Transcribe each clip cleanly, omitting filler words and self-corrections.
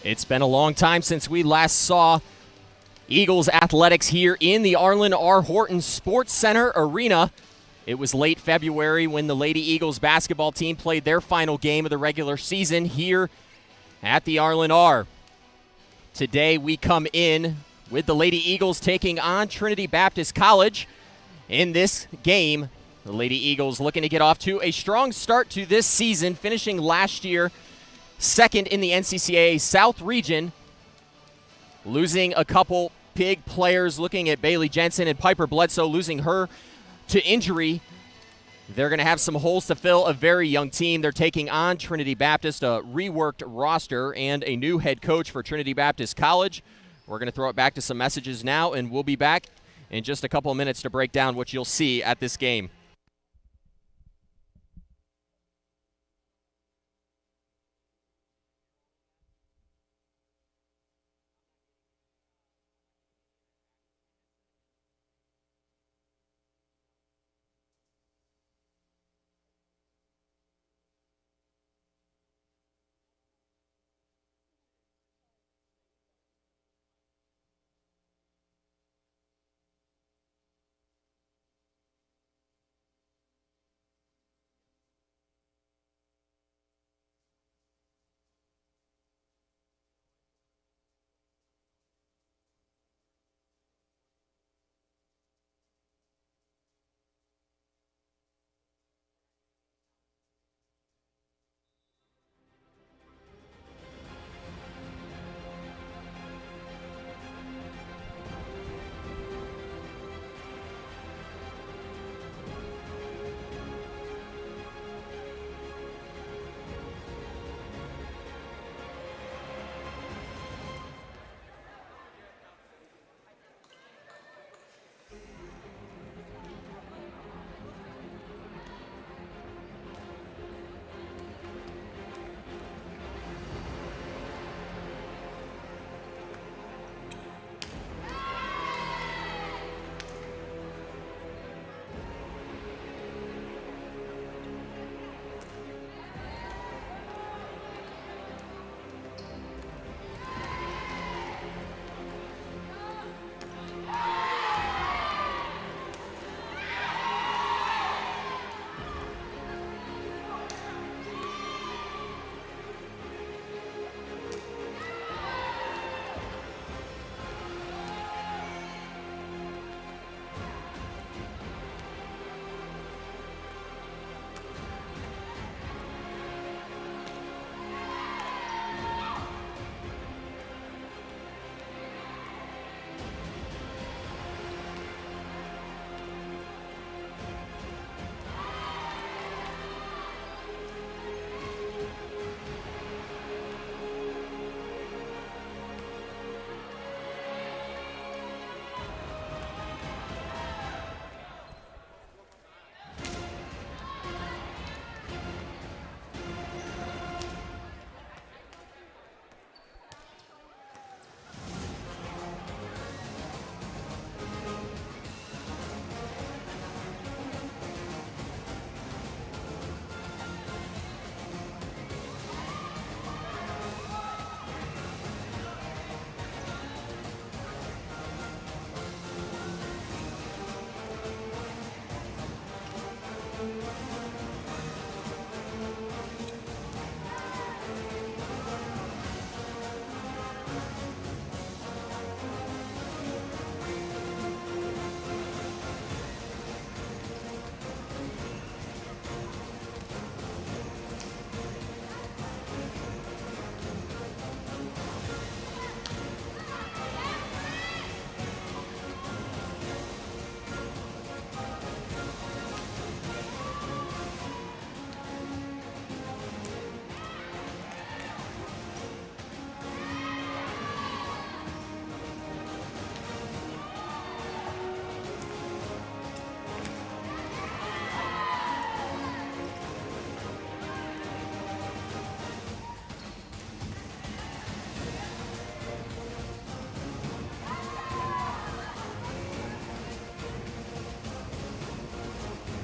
It's been a long time since we last saw Eagles athletics here in the Arlen R. Horton Sports Center Arena. It was late February when the Lady Eagles basketball team played their final game of the regular season here at the Arlen R. Today we come in with the Lady Eagles taking on Trinity Baptist College. In this game, the Lady Eagles looking to get off to a strong start to this season, finishing last year second in the NCCAA South region, losing a couple big players, looking at Bailey Jensen and Piper Bledsoe, losing her to injury. They're going to have some holes to fill, a very young team. They're taking on Trinity Baptist, a reworked roster, and a new head coach for Trinity Baptist College. We're going to throw it back to some messages now, and we'll be back in just a couple of minutes to break down what you'll see at this game.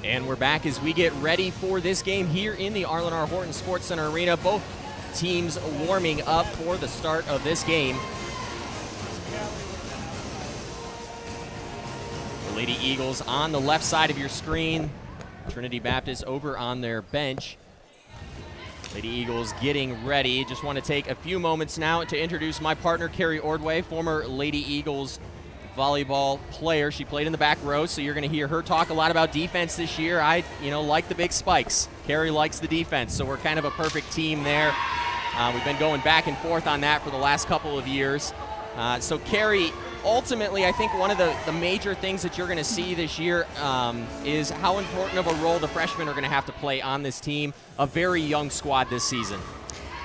And we're back as we get ready for this game here in the Arlen R. Horton Sports Center Arena. Both teams warming up for the start of this game. The Lady Eagles on the left side of your screen. Trinity Baptist over on their bench. Lady Eagles getting ready. Just want to take a few moments now to introduce my partner, Carrie Ordway, former Lady Eagles volleyball player. She played in the back row, so you're going to hear her talk a lot about defense this year. I like the big spikes. Carrie likes the defense, so we're kind of a perfect team there. We've been going back and forth on that for the last couple of years. So Carrie, ultimately, I think one of the major things that you're going to see this year is how important of a role the freshmen are going to have to play on this team, a very young squad this season.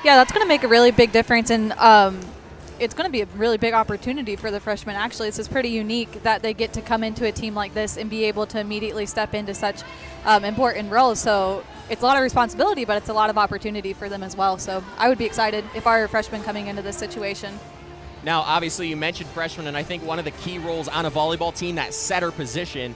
Yeah, that's going to make a really big difference, and it's going to be a really big opportunity for the freshmen. Actually, this is pretty unique that they get to come into a team like this and be able to immediately step into such important roles. So it's a lot of responsibility, but it's a lot of opportunity for them as well. So I would be excited if our freshmen coming into this situation. Now, obviously, you mentioned freshmen, and I think one of the key roles on a volleyball team, that setter position,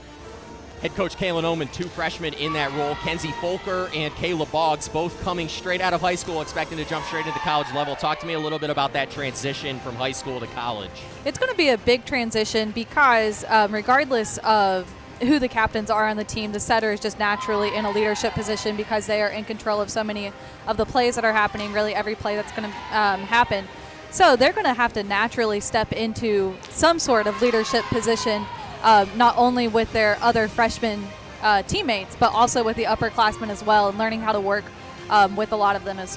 head coach Kaylin Oman, 2 freshmen in that role, Kenzie Folker and Kayla Boggs, both coming straight out of high school, expecting to jump straight into college level. Talk to me a little bit about that transition from high school to college. It's going to be a big transition because regardless of who the captains are on the team, the setter is just naturally in a leadership position because they are in control of so many of the plays that are happening, really every play that's going to happen. So they're going to have to naturally step into some sort of leadership position, not only with their other freshman teammates, but also with the upperclassmen as well, and learning how to work with a lot of them as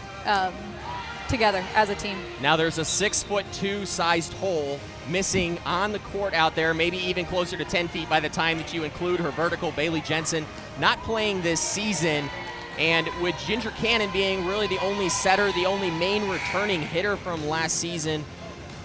together as a team. Now there's a 6'2" sized hole missing on the court out there, maybe even closer to 10 feet by the time that you include her vertical, Bailey Jensen, not playing this season. And with Ginger Cannon being really the only setter, the only main returning hitter from last season,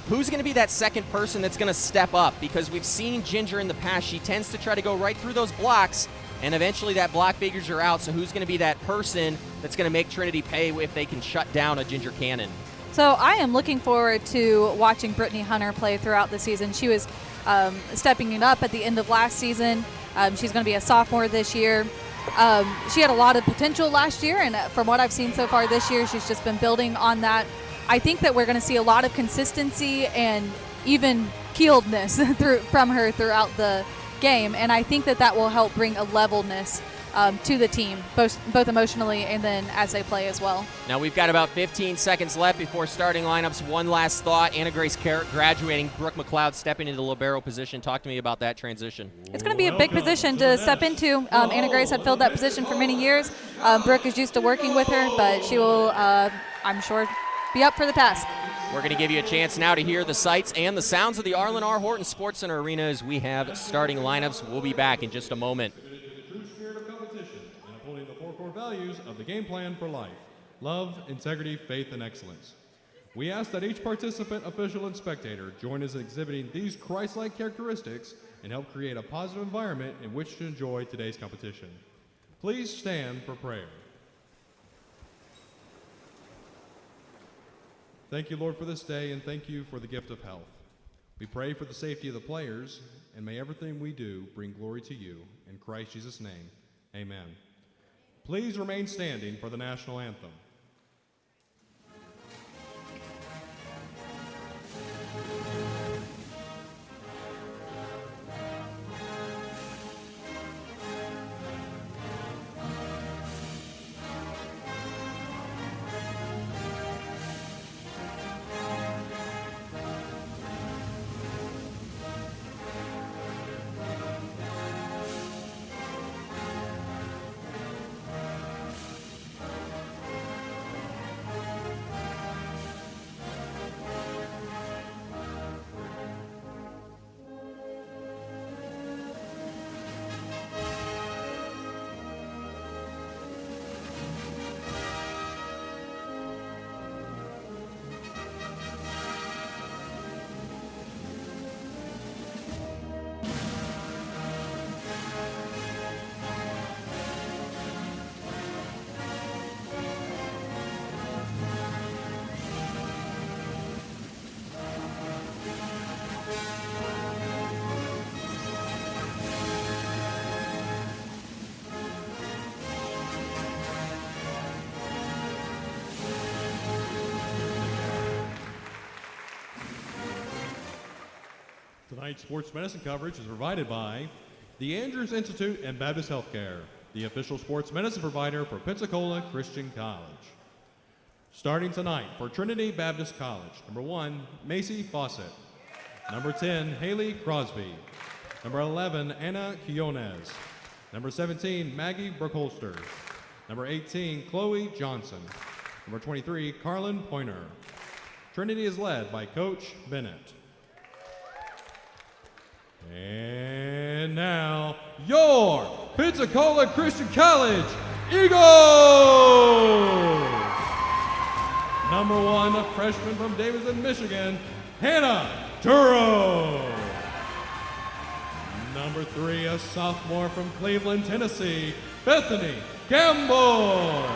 who's going to be that second person that's going to step up? Because we've seen Ginger in the past. She tends to try to go right through those blocks, and eventually that block figures her out. So who's going to be that person that's going to make Trinity pay if they can shut down a Ginger Cannon? So I am looking forward to watching Brittany Hunter play throughout the season. She was stepping it up at the end of last season. She's going to be a sophomore this year. She had a lot of potential last year, and from what I've seen so far this year, she's just been building on that. I think that we're going to see a lot of consistency and even keeledness from her throughout the game, and I think that will help bring a levelness to the team, both emotionally and then as they play as well. Now we've got about 15 seconds left before starting lineups. One last thought. Anna Grace Carrot graduating, Brooke McLeod stepping into the libero position. Talk to me about that transition. It's going to be a big position to step into. Anna Grace had filled that position for many years. Brooke is used to working with her, but she will, I'm sure, be up for the task. We're going to give you a chance now to hear the sights and the sounds of the Arlen R. Horton Sports Center Arena as we have starting lineups. We'll be back in just a moment. Values of the game plan for life: love, integrity, faith, and excellence. We ask that each participant, official, and spectator join us in exhibiting these Christ-like characteristics and help create a positive environment in which to enjoy today's competition. Please stand for prayer. Thank you, Lord, for this day, and thank you for the gift of health. We pray for the safety of the players, and may everything we do bring glory to you. In Christ Jesus' name, amen. Please remain standing for the national anthem. Tonight's sports medicine coverage is provided by the Andrews Institute and Baptist Healthcare, the official sports medicine provider for Pensacola Christian College. Starting tonight for Trinity Baptist College, number 1, Macy Fawcett. Number 10, Haley Crosby. Number 11, Anna Quiones. Number 17, Maggie Burkholster. Number 18, Chloe Johnson. Number 23, Carlin Pointer. Trinity is led by Coach Bennett. And now, your Pensacola Christian College Eagles! Number 1, a freshman from Davidson, Michigan, Hannah Duro. Number 3, a sophomore from Cleveland, Tennessee, Bethany Gamble.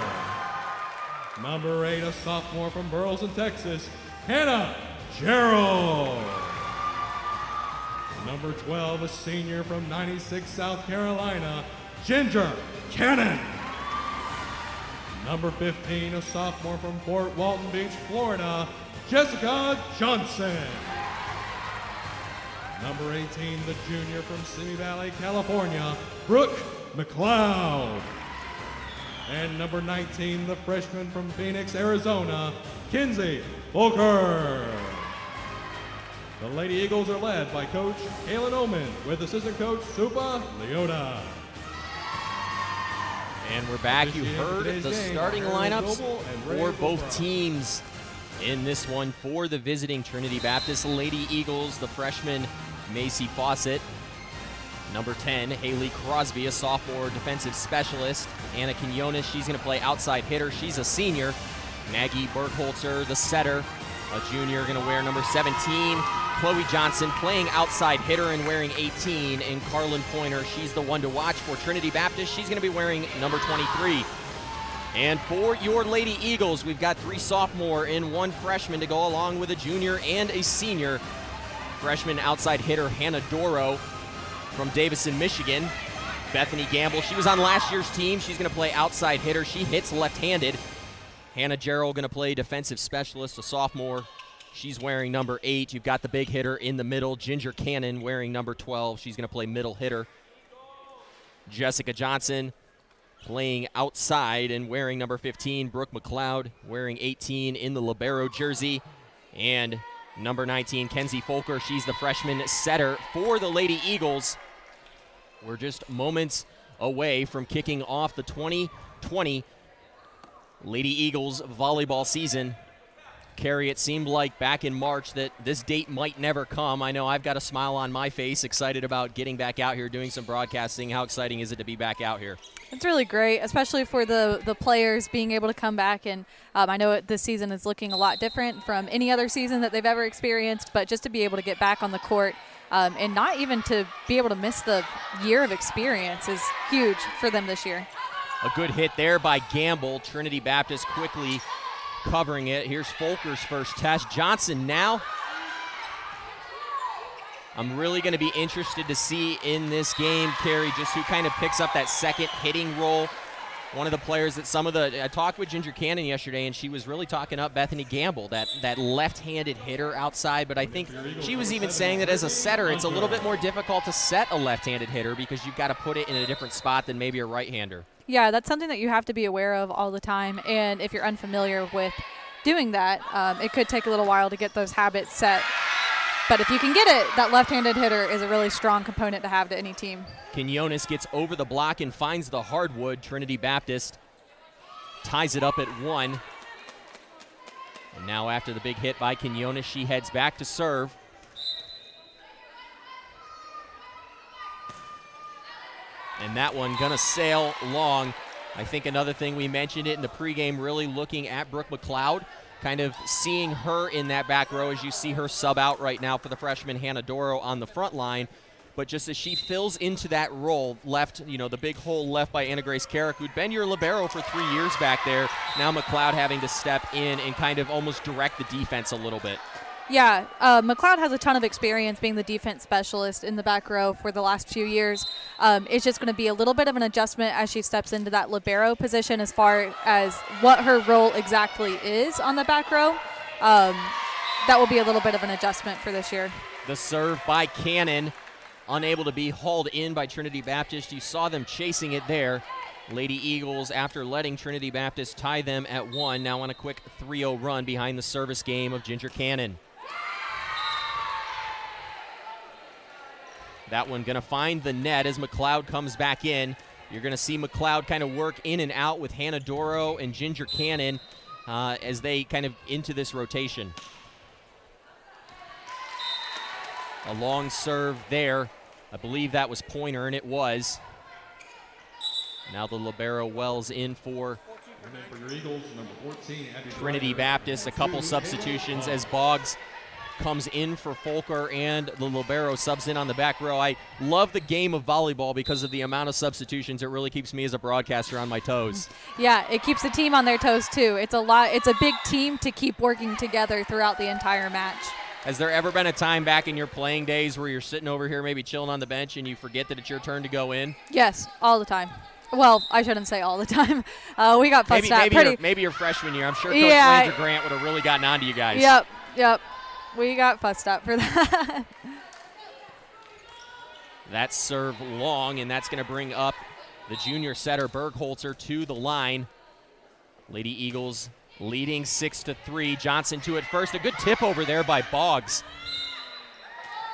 Number 8, a sophomore from Burleson, Texas, Hannah Gerald. Number 12, a senior from 96, South Carolina, Ginger Cannon. Number 15, a sophomore from Fort Walton Beach, Florida, Jessica Johnson. Number 18, the junior from Simi Valley, California, Brooke McLeod. And number 19, the freshman from Phoenix, Arizona, Kinsey Volker. The Lady Eagles are led by Coach Kaylin Oman with assistant coach Supa Leota. And we're back. You heard the starting lineups for both teams in this one. For the visiting Trinity Baptist Lady Eagles, the freshman Macy Fawcett. Number 10, Haley Crosby, a sophomore defensive specialist. Anna Quinones, she's going to play outside hitter. She's a senior. Maggie Burkholzer, the setter, a junior, going to wear number 17. Chloe Johnson playing outside hitter and wearing 18. And Carlin Pointer, she's the one to watch for Trinity Baptist. She's going to be wearing number 23. And for your Lady Eagles, we've got 3 sophomore and 1 freshman to go along with a junior and a senior. Freshman outside hitter Hannah Doro from Davison, Michigan. Bethany Gamble, she was on last year's team. She's going to play outside hitter. She hits left-handed. Hannah Gerald going to play defensive specialist, a sophomore. She's wearing number 8. You've got the big hitter in the middle, Ginger Cannon, wearing number 12. She's going to play middle hitter. Jessica Johnson playing outside and wearing number 15. Brooke McLeod wearing 18 in the libero jersey. And number 19, Kenzie Folker, she's the freshman setter for the Lady Eagles. We're just moments away from kicking off the 2020 Lady Eagles volleyball season. Carrie, it seemed like back in March that this date might never come. I know I've got a smile on my face, excited about getting back out here, doing some broadcasting. How exciting is it to be back out here? It's really great, especially for the players being able to come back. And I know this season is looking a lot different from any other season that they've ever experienced, but just to be able to get back on the court and not even to be able to miss the year of experience is huge for them this year. A good hit there by Gamble. Trinity Baptist quickly covering it. Here's Folker's first test. Johnson now. I'm really going to be interested to see in this game, Carrie, just who kind of picks up that second hitting role. One of the players that I talked with Ginger Cannon yesterday, and she was really talking up Bethany Gamble, that left-handed hitter outside. But I think she was even saying that as a setter, it's a little bit more difficult to set a left-handed hitter because you've got to put it in a different spot than maybe a right-hander. Yeah, that's something that you have to be aware of all the time. And if you're unfamiliar with doing that, it could take a little while to get those habits set. But if you can get it, that left-handed hitter is a really strong component to have to any team. Quinones gets over the block and finds the hardwood. Trinity Baptist ties it up at 1. And now after the big hit by Quinones, she heads back to serve. And that one gonna sail long. I think another thing, we mentioned it in the pregame, really looking at Brooke McLeod, kind of seeing her in that back row as you see her sub out right now for the freshman Hannah Doro on the front line. But just as she fills into that role, left, the big hole left by Anna Grace Carrick, who'd been your libero for 3 years back there. Now McLeod having to step in and kind of almost direct the defense a little bit. Yeah, McLeod has a ton of experience being the defense specialist in the back row for the last few years. It's just going to be a little bit of an adjustment as she steps into that libero position as far as what her role exactly is on the back row. That will be a little bit of an adjustment for this year. The serve by Cannon, unable to be hauled in by Trinity Baptist. You saw them chasing it there. Lady Eagles, after letting Trinity Baptist tie them at 1, now on a quick 3-0 run behind the service game of Ginger Cannon. That one going to find the net as McLeod comes back in. You're going to see McLeod kind of work in and out with Hannah Doro and Ginger Cannon as they kind of into this rotation. A long serve there. I believe that was Pointer, and it was. Now the libero wells in for your Eagles, number 14, Trinity Baptist. A couple substitutions as Boggs comes in for Folker and the libero subs in on the back row. I love the game of volleyball because of the amount of substitutions. It really keeps me as a broadcaster on my toes. Yeah, it keeps the team on their toes too. It's a big team to keep working together throughout the entire match. Has there ever been a time back in your playing days where you're sitting over here maybe chilling on the bench and you forget that it's your turn to go in? Yes, all the time. Well, I shouldn't say all the time. We got fussed out. Maybe your freshman year. I'm sure Coach Ranger Grant would have really gotten on to you guys. Yep. We got fussed up for that. That serve long, and that's going to bring up the junior setter Bergholzer to the line. Lady Eagles leading 6-3. Johnson to it first. A good tip over there by Boggs.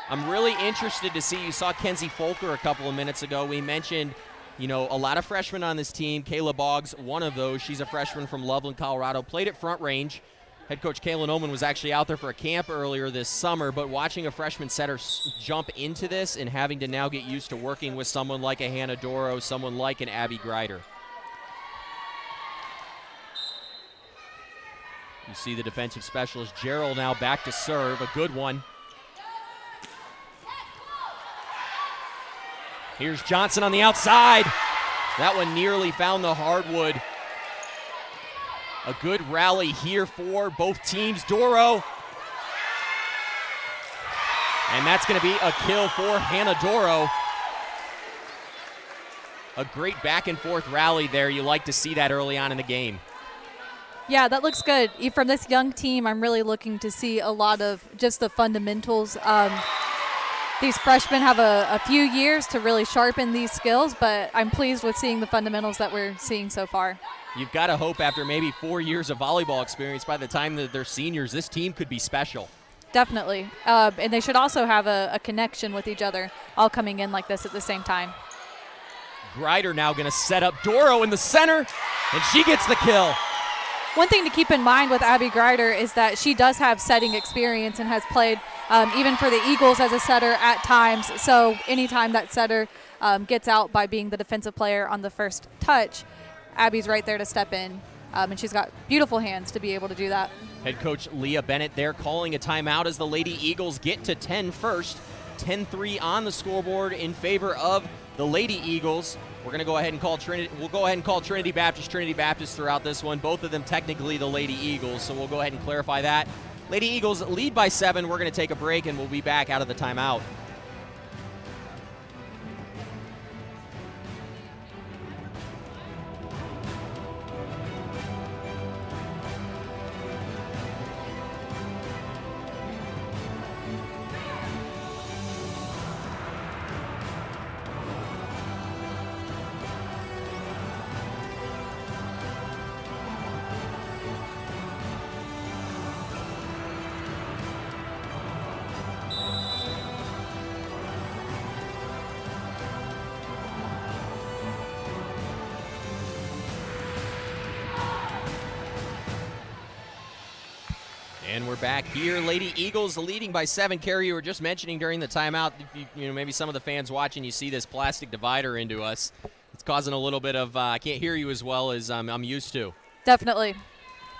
I'm really interested to see. You saw Kenzie Folker a couple of minutes ago. We mentioned, a lot of freshmen on this team. Kayla Boggs, one of those. She's a freshman from Loveland, Colorado. Played at Front Range. Head coach Kaylin Oman was actually out there for a camp earlier this summer, but watching a freshman setter jump into this and having to now get used to working with someone like a Hannah Doro, someone like an Abby Greider. You see the defensive specialist, Gerald, now back to serve. A good one. Here's Johnson on the outside. That one nearly found the hardwood. A good rally here for both teams. Doro. And that's going to be a kill for Hannah Doro. A great back and forth rally there. You like to see that early on in the game. Yeah, that looks good. From this young team, I'm really looking to see a lot of just the fundamentals. These freshmen have a few years to really sharpen these skills, but I'm pleased with seeing the fundamentals that we're seeing so far. You've got to hope after maybe 4 years of volleyball experience, by the time that they're seniors, this team could be special. Definitely. And they should also have a connection with each other, all coming in like this at the same time. Greider now going to set up Doro in the center, and she gets the kill. One thing to keep in mind with Abby Greider is that she does have setting experience and has played even for the Eagles as a setter at times. So anytime that setter gets out by being the defensive player on the first touch, Abby's right there to step in, and she's got beautiful hands to be able to do that. Head coach Leah Bennett there calling a timeout as the Lady Eagles get to 10 first. 10-3 on the scoreboard in favor of the Lady Eagles. We're going to go ahead and call Trinity. We'll go ahead and call Trinity Baptist throughout this one. Both of them technically the Lady Eagles, so we'll go ahead and clarify that. Lady Eagles lead by 7. We're going to take a break, and we'll be back out of the timeout. And we're back here. Lady Eagles leading by 7. Carrie, you were just mentioning during the timeout, maybe some of the fans watching, you see this plastic divider into us. It's causing a little bit of, I can't hear you as well as I'm used to. Definitely.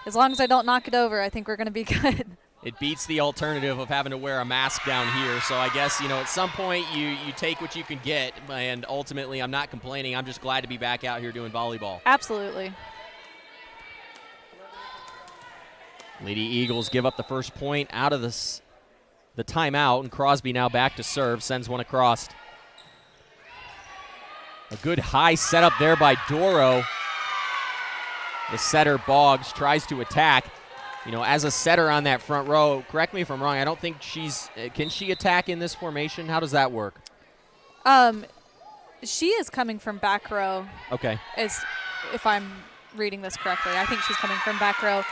As long as I don't knock it over, I think we're going to be good. It beats the alternative of having to wear a mask down here. So I guess, at some point you take what you can get, and ultimately I'm not complaining. I'm just glad to be back out here doing volleyball. Absolutely. Lady Eagles give up the first point out of the timeout, and Crosby now back to serve, sends one across. A good high setup there by Doro. The setter, Boggs, tries to attack. as a setter on that front row, correct me if I'm wrong, I don't think can she attack in this formation? How does that work? She is coming from back row. Okay. If I'm reading this correctly, I think she's coming from back row.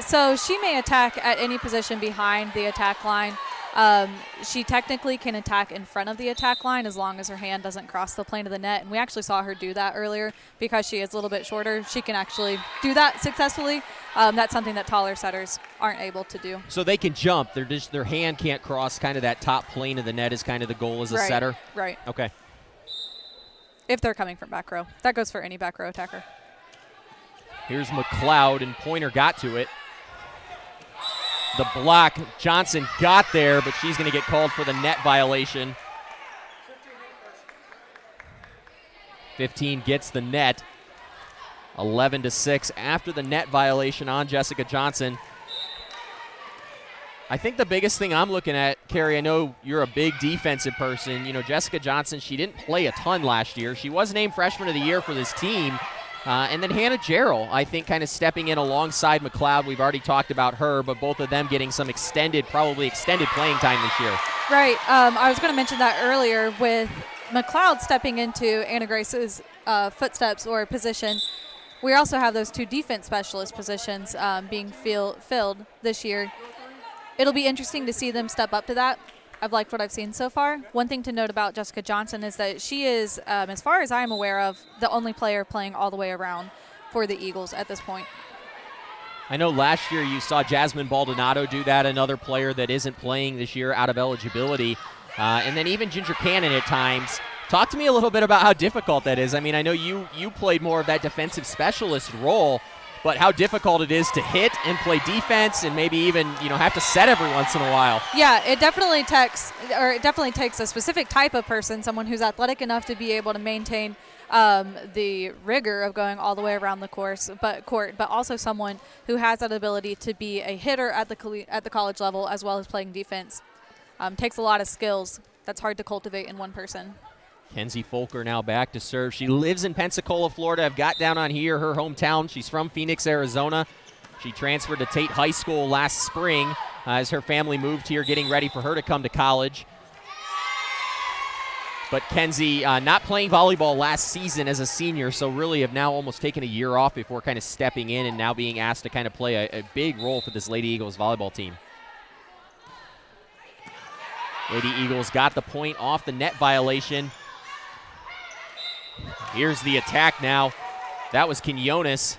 So she may attack at any position behind the attack line. She technically can attack in front of the attack line as long as her hand doesn't cross the plane of the net. And we actually saw her do that earlier because she is a little bit shorter. She can actually do that successfully. That's something that taller setters aren't able to do. So they can jump. Their hand can't cross kind of that top plane of the net is kind of the goal as a setter? Right. Okay. If they're coming from back row. That goes for any back row attacker. Here's McLeod, and Pointer got to it. The block, Johnson got there, but she's going to get called for the net violation. 15 gets the net. 11-6 after the net violation on Jessica Johnson. I think the biggest thing I'm looking at, Carrie, I know you're a big defensive person. Jessica Johnson, she didn't play a ton last year. She was named Freshman of the Year for this team. And then Hannah Jarrell, I think, kind of stepping in alongside McLeod. We've already talked about her, but both of them getting some probably extended playing time this year. Right. I was going to mention that earlier with McLeod stepping into Anna Grace's footsteps or position. We also have those 2 defense specialist positions being filled this year. It'll be interesting to see them step up to that. I've liked what I've seen so far. One thing to note about Jessica Johnson is that she is, as far as I'm aware of, the only player playing all the way around for the Eagles at this point. I know last year you saw Jasmine Baldonado do that, another player that isn't playing this year out of eligibility. And then even Ginger Cannon at times. Talk to me a little bit about how difficult that is. I mean, I know you played more of that defensive specialist role, but how difficult it is to hit and play defense and maybe even, have to set every once in a while. Yeah, it definitely takes a specific type of person, someone who's athletic enough to be able to maintain the rigor of going all the way around the court, but also someone who has that ability to be a hitter at the college level as well as playing defense. Takes a lot of skills that's hard to cultivate in one person. Kenzie Folker now back to serve. She lives in Pensacola, Florida. I've got down on here her hometown. She's from Phoenix, Arizona. She transferred to Tate High School last spring as her family moved here, getting ready for her to come to college. But Kenzie not playing volleyball last season as a senior, so really have now almost taken a year off before kind of stepping in and now being asked to kind of play a big role for this Lady Eagles volleyball team. Lady Eagles got the point off the net violation. Here's the attack now. That was Quinones.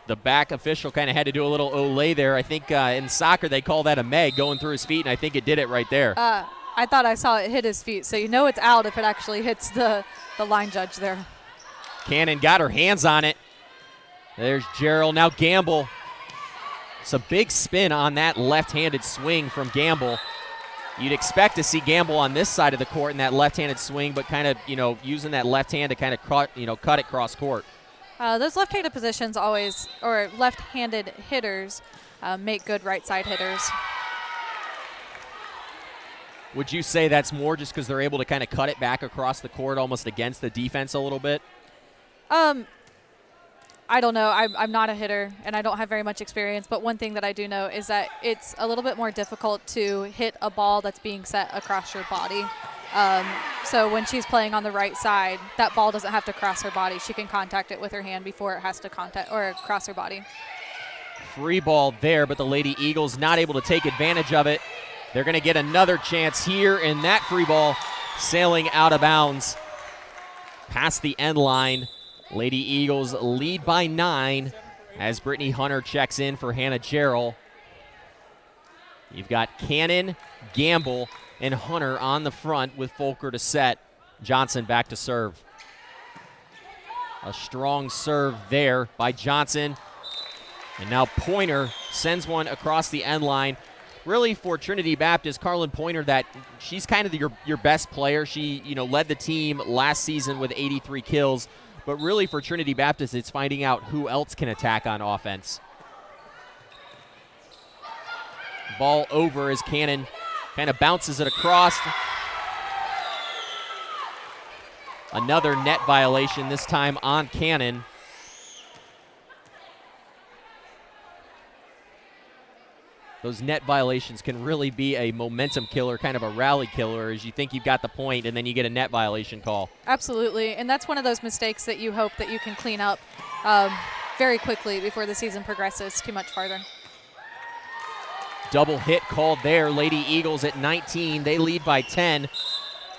The back official kind of had to do a little olay there. I think in soccer they call that a meg going through his feet, and I think it did it right there. I thought I saw it hit his feet, so it's out if it actually hits the line judge there. Cannon got her hands on it. There's Gerald. Now Gamble. It's a big spin on that left-handed swing from Gamble. You'd expect to see Gamble on this side of the court in that left-handed swing, but kind of, using that left hand to kind of cut it cross court. Those left-handed positions always, or left-handed hitters, make good right-side hitters. Would you say that's more just because they're able to kind of cut it back across the court almost against the defense a little bit? I don't know. I'm not a hitter, and I don't have very much experience, but one thing that I do know is that it's a little bit more difficult to hit a ball that's being set across your body. So when she's playing on the right side, that ball doesn't have to cross her body. She can contact it with her hand before it has to contact or cross her body. Free ball there, but the Lady Eagles not able to take advantage of it. They're going to get another chance here, and that free ball sailing out of bounds past the end line. Lady Eagles lead by 9 as Brittany Hunter checks in for Hannah Jarrell. You've got Cannon, Gamble, and Hunter on the front with Folker to set. Johnson back to serve. A strong serve there by Johnson. And now Pointer sends one across the end line. Really for Trinity Baptist, Carlin Pointer, that she's kind of your best player. She led the team last season with 83 kills. But really for Trinity Baptist, it's finding out who else can attack on offense. Ball over as Cannon kind of bounces it across. Another net violation, this time on Cannon. those net violations can really be a momentum killer, kind of a rally killer, as you think you've got the point and then you get a net violation call. Absolutely, and that's one of those mistakes that you hope that you can clean up very quickly before the season progresses too much farther. Double hit called there. Lady Eagles at 19. They lead by 10.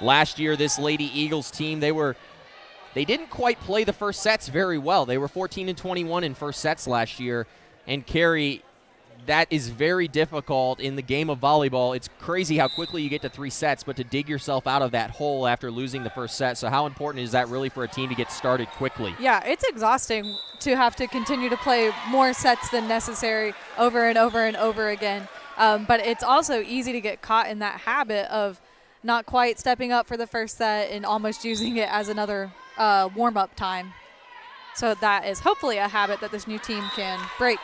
Last year, this Lady Eagles team, they didn't quite play the first sets very well. They were 14-21 in first sets last year. And Carrie, that is very difficult in the game of volleyball. It's crazy how quickly you get to 3 sets, but to dig yourself out of that hole after losing the first set. So how important is that really for a team to get started quickly? Yeah, it's exhausting to have to continue to play more sets than necessary over and over and over again. But it's also easy to get caught in that habit of not quite stepping up for the first set and almost using it as another warm-up time. So that is hopefully a habit that this new team can break.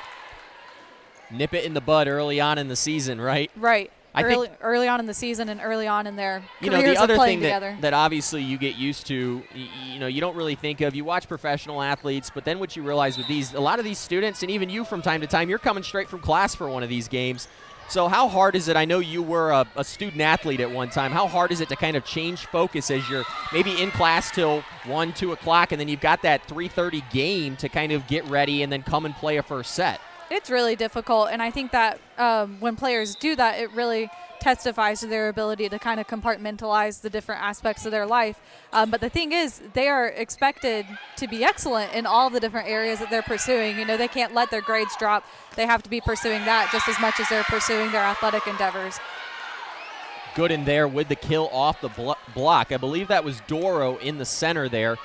Nip it in the bud early on in the season, right? Right. Early on in the season and early on in their careers the other of playing thing together. that obviously you get used to, you don't really think of. You watch professional athletes, but then what you realize with a lot of these students, and even you from time to time, you're coming straight from class for one of these games. So how hard is it? I know you were a student athlete at one time. How hard is it to kind of change focus as you're maybe in class till 1, 2 o'clock, and then you've got that 3:30 game to kind of get ready and then come and play a first set? It's really difficult, and I think that when players do that, it really testifies to their ability to kind of compartmentalize the different aspects of their life. But the thing is, they are expected to be excellent in all the different areas that they're pursuing. They can't let their grades drop. They have to be pursuing that just as much as they're pursuing their athletic endeavors. Good in there with the kill off the block. I believe that was Doro in the center there.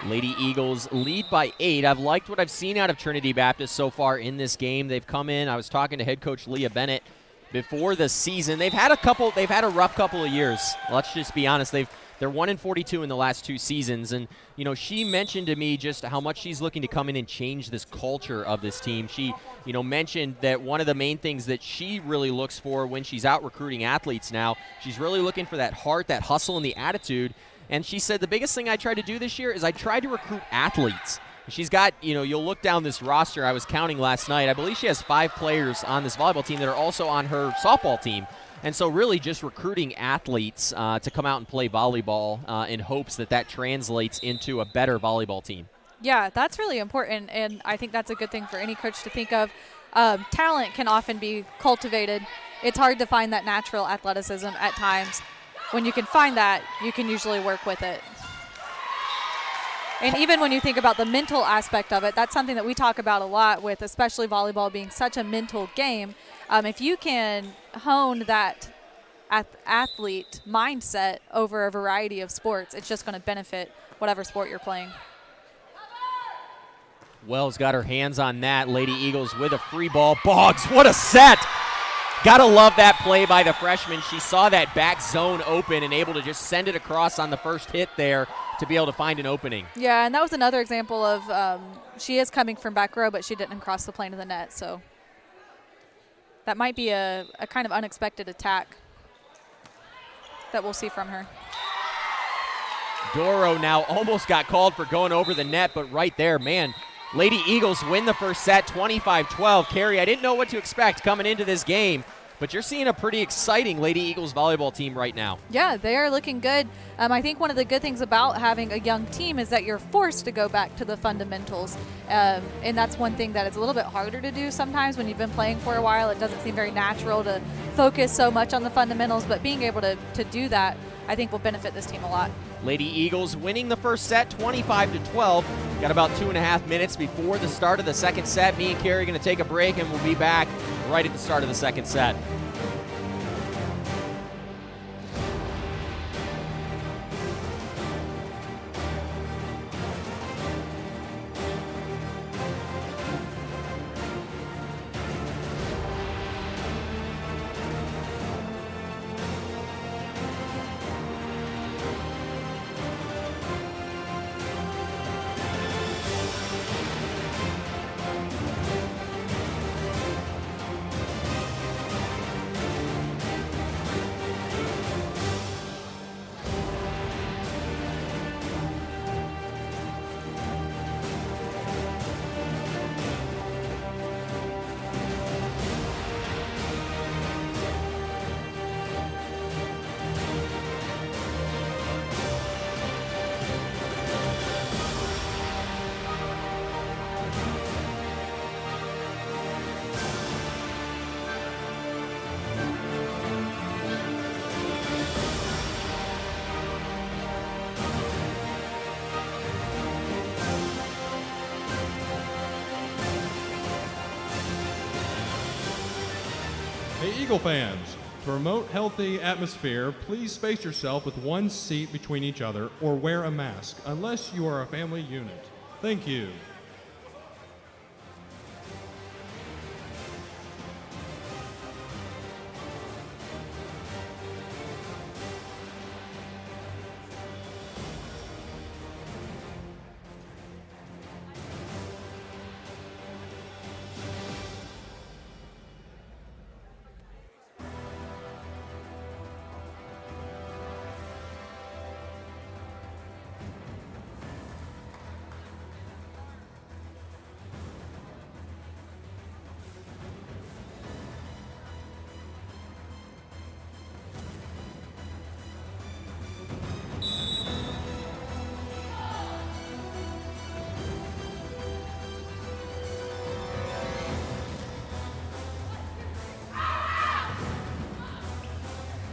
Lady Eagles lead by 8. I've liked what I've seen out of Trinity Baptist so far in this game. They've come in. I was talking to head coach Leah Bennett before the season. They've had a rough couple of years. Let's just be honest. They're 1-42 in the last 2 seasons, and she mentioned to me just how much she's looking to come in and change this culture of this team. She mentioned that one of the main things that she really looks for when she's out recruiting athletes now, she's really looking for that heart, that hustle, and the attitude. And she said the biggest thing I tried to do this year is I tried to recruit athletes. She's got, you'll look down this roster. I was counting last night. I believe she has 5 players on this volleyball team that are also on her softball team. And so really just recruiting athletes to come out and play volleyball in hopes that translates into a better volleyball team. Yeah, that's really important, and I think that's a good thing for any coach to think of. Talent can often be cultivated. It's hard to find that natural athleticism at times. When you can find that, you can usually work with it. And even when you think about the mental aspect of it, that's something that we talk about a lot with, especially volleyball being such a mental game. If you can hone that athlete mindset over a variety of sports, it's just going to benefit whatever sport you're playing. Wells got her hands on that. Lady Eagles with a free ball. Boggs, what a set! Gotta love that play by the freshman. She saw that back zone open and able to just send it across on the first hit there to be able to find an opening. Yeah, and that was another example of she is coming from back row, but she didn't cross the plane of the net. So that might be a kind of unexpected attack that we'll see from her. Doro now almost got called for going over the net, but right there, man, Lady Eagles win the first set, 25-12. Carrie, I didn't know what to expect coming into this game, but you're seeing a pretty exciting Lady Eagles volleyball team right now. Yeah, they are looking good. I think one of the good things about having a young team is that you're forced to go back to the fundamentals. And that's one thing that is a little bit harder to do sometimes when you've been playing for a while. It doesn't seem very natural to focus so much on the fundamentals, but being able to do that, I think will benefit this team a lot. Lady Eagles winning the first set, 25-12. Got about 2.5 minutes before the start of the second set. Me and Carrie are going to take a break, and we'll be back right at the start of the second set. Eagle fans, to promote healthy atmosphere, please space yourself with one seat between each other or wear a mask, unless you are a family unit. Thank you.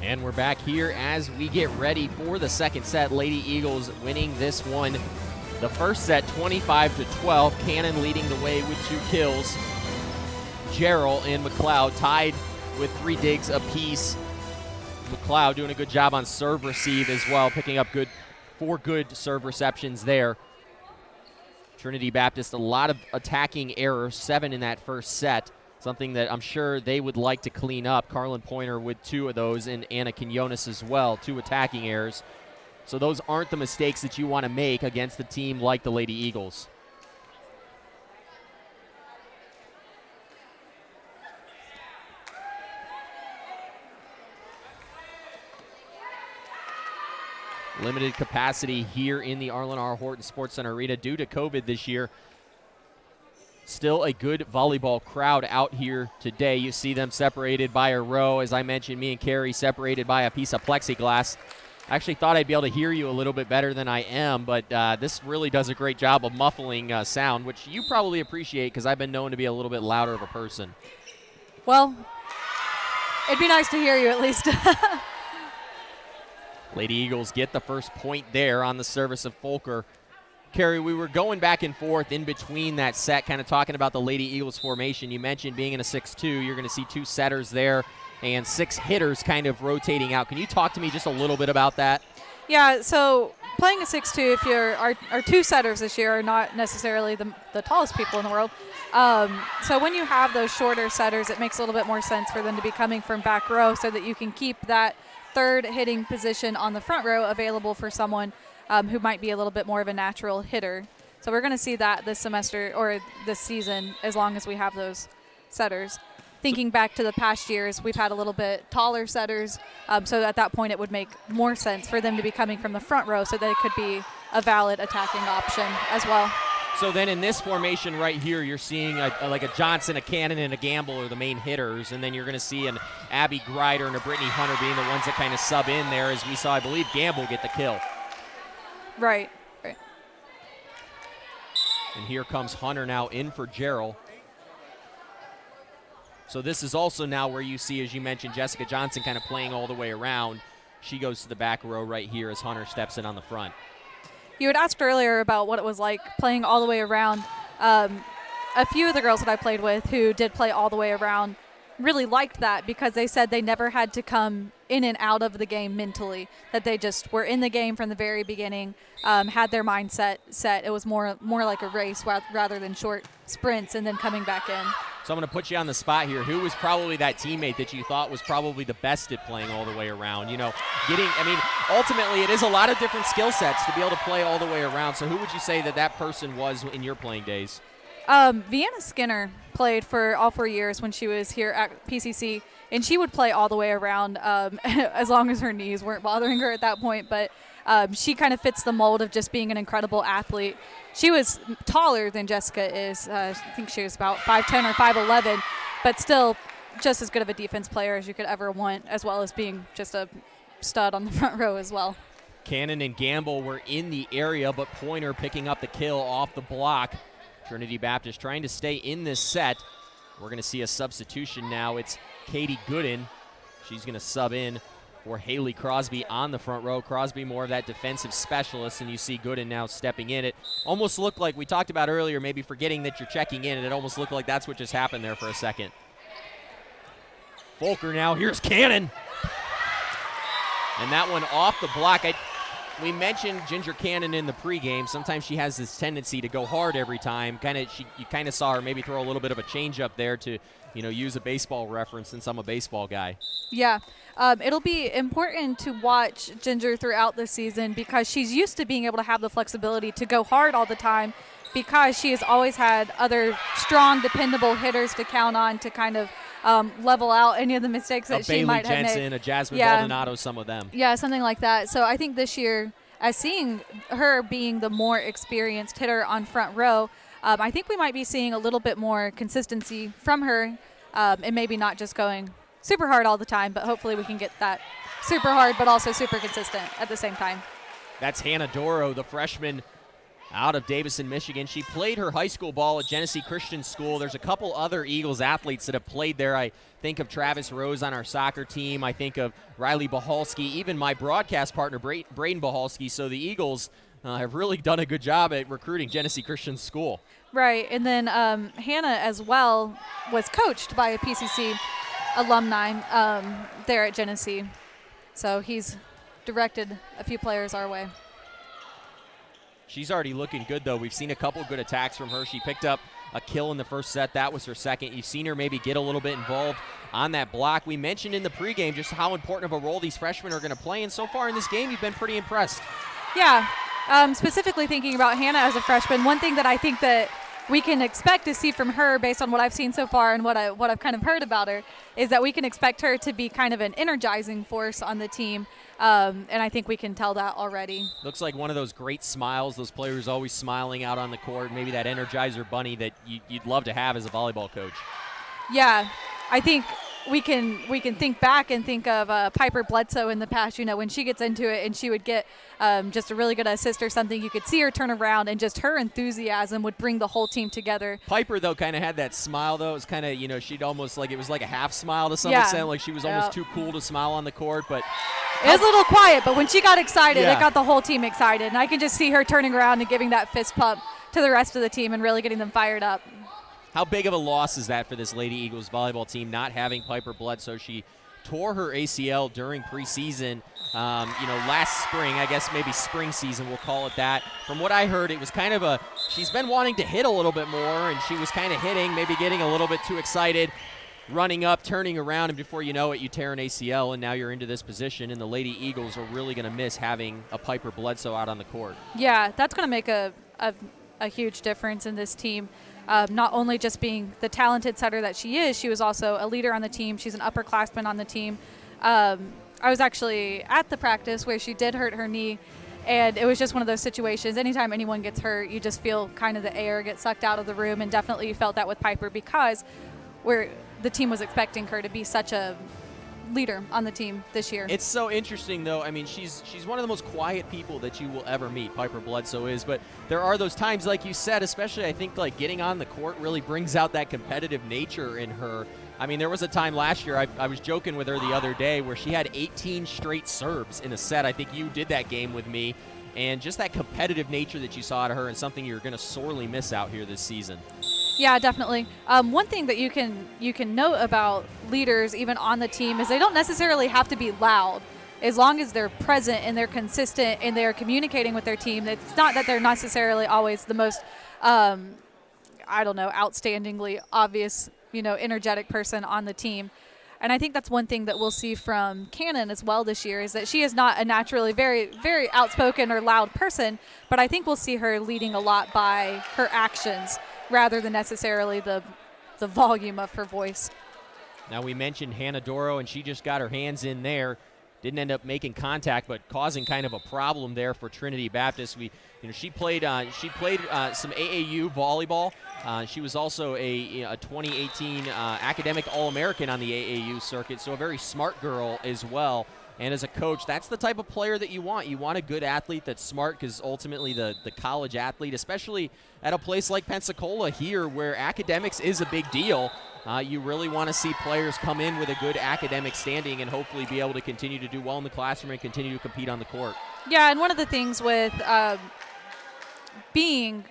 And we're back here as we get ready for the second set. Lady Eagles winning this one. The first set, 25-12. Cannon leading the way with 2 kills. Gerald and McLeod tied with 3 digs apiece. McLeod doing a good job on serve receive as well, picking up 4 good serve receptions there. Trinity Baptist, a lot of attacking errors, 7 in that first set. Something that I'm sure they would like to clean up. Carlin Pointer with 2 of those, and Anna Quinones as well, 2 attacking errors. So those aren't the mistakes that you want to make against a team like the Lady Eagles. Limited capacity here in the Arlen R. Horton Sports Center Arena due to COVID this year. Still a good volleyball crowd out here today. You see them separated by a row. As I mentioned, me and Carrie separated by a piece of plexiglass. I actually thought I'd be able to hear you a little bit better than I am, but this really does a great job of muffling sound, which you probably appreciate because I've been known to be a little bit louder of a person. Well, it'd be nice to hear you at least. Lady Eagles get the first point there on the service of Folker. Carrie, we were going back and forth in between that set, kind of talking about the Lady Eagles formation. You mentioned being in a 6-2, you're going to see 2 setters there and 6 hitters kind of rotating out. Can you talk to me just a little bit about that? Yeah, so playing a 6-2, if you're our 2 setters this year are not necessarily the tallest people in the world. So when you have those shorter setters, it makes a little bit more sense for them to be coming from back row so that you can keep that third hitting position on the front row available for someone who might be a little bit more of a natural hitter. So we're going to see that this semester or this season as long as we have those setters. Thinking back to the past years, we've had a little bit taller setters, so at that point it would make more sense for them to be coming from the front row so that it could be a valid attacking option as well. So then in this formation right here, you're seeing like a Johnson, a Cannon, and a Gamble are the main hitters, and then you're going to see an Abby Grider and a Brittany Hunter being the ones that kind of sub in there, as we saw, I believe, Gamble get the kill. Right. And here comes Hunter now in for Gerald. So this is also now where you see, as you mentioned, Jessica Johnson kind of playing all the way around. She goes to the back row right here as Hunter steps in on the front. You had asked earlier about what it was like playing all the way around. A few of the girls that I played with who did play all the way around really liked that because they said they never had to come in and out of the game mentally, that they just were in the game from the very beginning, had their mindset set. It was more like a race rather than short sprints and then coming back in. So I'm going to put you on the spot here. Who was probably that teammate that you thought was probably the best at playing all the way around? You know, ultimately it is a lot of different skill sets to be able to play all the way around. So who would you say that person was in your playing days? Vienna Skinner played for all 4 years when she was here at PCC, and she would play all the way around as long as her knees weren't bothering her at that point. But she kind of fits the mold of just being an incredible athlete. She was taller than Jessica is. I think she was about 5'10" or 5'11", but still just as good of a defense player as you could ever want, as well as being just a stud on the front row as well. Cannon and Gamble were in the area, but Pointer picking up the kill off the block. Trinity Baptist trying to stay in this set. We're going to see a substitution now. It's Katie Gooden. She's going to sub in for Haley Crosby on the front row. Crosby more of that defensive specialist, and you see Gooden now stepping in. It almost looked like, we talked about earlier, maybe forgetting that you're checking in, and it almost looked like that's what just happened there for a second. Volker now. Here's Cannon. And that one off the block. We mentioned Ginger Cannon in the pregame. Sometimes she has this tendency to go hard every time. You kind of saw her maybe throw a little bit of a change up there to, use a baseball reference since I'm a baseball guy. Yeah, it'll be important to watch Ginger throughout the season because she's used to being able to have the flexibility to go hard all the time because she has always had other strong, dependable hitters to count on to kind of level out any of the mistakes that she might have made. A Bailey Jensen, a Jasmine Baldonado, some of them. Yeah, something like that. So I think this year, as seeing her being the more experienced hitter on front row, I think we might be seeing a little bit more consistency from her and maybe not just going super hard all the time, but hopefully we can get that super hard but also super consistent at the same time. That's Hannah Doro, the freshman out of Davison, Michigan. She played her high school ball at Genesee Christian School. There's a couple other Eagles athletes that have played there. I think of Travis Rose on our soccer team. I think of Riley Bahalski, even my broadcast partner, Braden Bahalski. So the Eagles have really done a good job at recruiting Genesee Christian School. Right, and then Hannah as well was coached by a PCC alumni there at Genesee. So he's directed a few players our way. She's already looking good, though. We've seen a couple good attacks from her. She picked up a kill in the first set. That was her second. You've seen her maybe get a little bit involved on that block. We mentioned in the pregame just how important of a role these freshmen are going to play, and so far in this game, you've been pretty impressed. Yeah, specifically thinking about Hannah as a freshman, one thing that I think that we can expect to see from her based on what I've seen so far and what I've kind of heard about her is that we can expect her to be kind of an energizing force on the team. And I think we can tell that already. Looks like one of those great smiles, those players always smiling out on the court, maybe that Energizer bunny that you'd love to have as a volleyball coach. Yeah, I think we can think back and think of Piper Bledsoe in the past, when she gets into it and she would get just a really good assist or something. You could see her turn around and just her enthusiasm would bring the whole team together. Piper, though, kind of had that smile, though. It was kind of, she'd almost it was like a half smile to some extent, like she was almost too cool to smile on the court. But it was a little quiet, but when she got excited, it got the whole team excited. And I can just see her turning around and giving that fist pump to the rest of the team and really getting them fired up. How big of a loss is that for this Lady Eagles volleyball team, not having Piper Bledsoe? She tore her ACL during preseason, last spring, I guess maybe spring season, we'll call it that. From what I heard, it was kind of she's been wanting to hit a little bit more, and she was kind of hitting, maybe getting a little bit too excited, running up, turning around, and before you know it, you tear an ACL, and now you're into this position, and the Lady Eagles are really going to miss having a Piper Bledsoe out on the court. Yeah, that's going to make a huge difference in this team. Not only just being the talented setter that she is, she was also a leader on the team. She's an upperclassman on the team. I was actually at the practice where she did hurt her knee, and it was just one of those situations. Anytime anyone gets hurt, you just feel kind of the air get sucked out of the room, and definitely you felt that with Piper because the team was expecting her to be such a leader on the team this year. It's so interesting, though. I mean, she's one of the most quiet people that you will ever meet, Piper Bledsoe is, but there are those times, like you said, especially I think getting on the court really brings out that competitive nature in her. I mean, there was a time last year, I was joking with her the other day, where she had 18 straight serves in a set. I think you did that game with me, and just that competitive nature that you saw out of her and something you're going to sorely miss out here this season. Yeah, definitely. One thing that you can note about leaders, even on the team, is they don't necessarily have to be loud. As long as they're present and they're consistent and they're communicating with their team, it's not that they're necessarily always the most, outstandingly obvious, energetic person on the team. And I think that's one thing that we'll see from Cannon as well this year is that she is not a naturally very, very outspoken or loud person, but I think we'll see her leading a lot by her actions rather than necessarily the volume of her voice. Now, we mentioned Hannah Doro, and she just got her hands in there. Didn't end up making contact, but causing kind of a problem there for Trinity Baptist. She played some AAU volleyball. She was also a 2018 academic All-American on the AAU circuit, so a very smart girl as well. And as a coach, that's the type of player that you want. You want a good athlete that's smart, because ultimately the college athlete, especially at a place like Pensacola here where academics is a big deal, you really want to see players come in with a good academic standing and hopefully be able to continue to do well in the classroom and continue to compete on the court. Yeah, and one of the things with being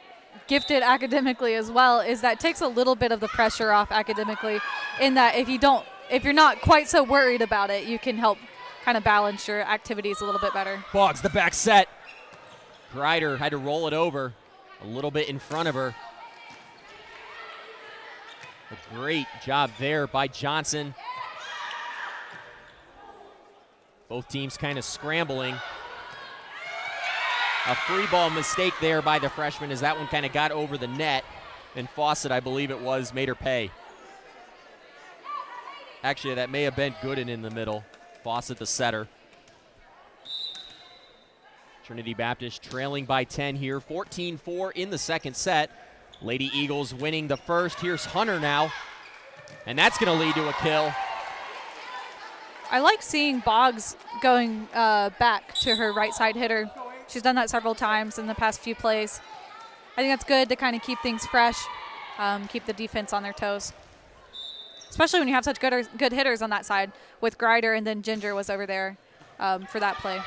gifted academically as well is that takes a little bit of the pressure off academically, in that if you don't if you're not quite so worried about it, you can help kind of balance your activities a little bit better. Boggs, the back set. Grider had to roll it over a little bit in front of her. A great job there by Johnson. Both teams kind of scrambling. A free ball mistake there by the freshman as that one kind of got over the net. And Fawcett, I believe it was, made her pay. Actually, that may have been Gooden in the middle. Fawcett, the setter. Trinity Baptist trailing by 10 here. 14-4 in the second set. Lady Eagles winning the first. Here's Hunter now. And that's going to lead to a kill. I like seeing Boggs going back to her right side hitter. She's done that several times in the past few plays. I think that's good to kind of keep things fresh, keep the defense on their toes. Especially when you have such good hitters on that side with Grider, and then Ginger was over there for that play.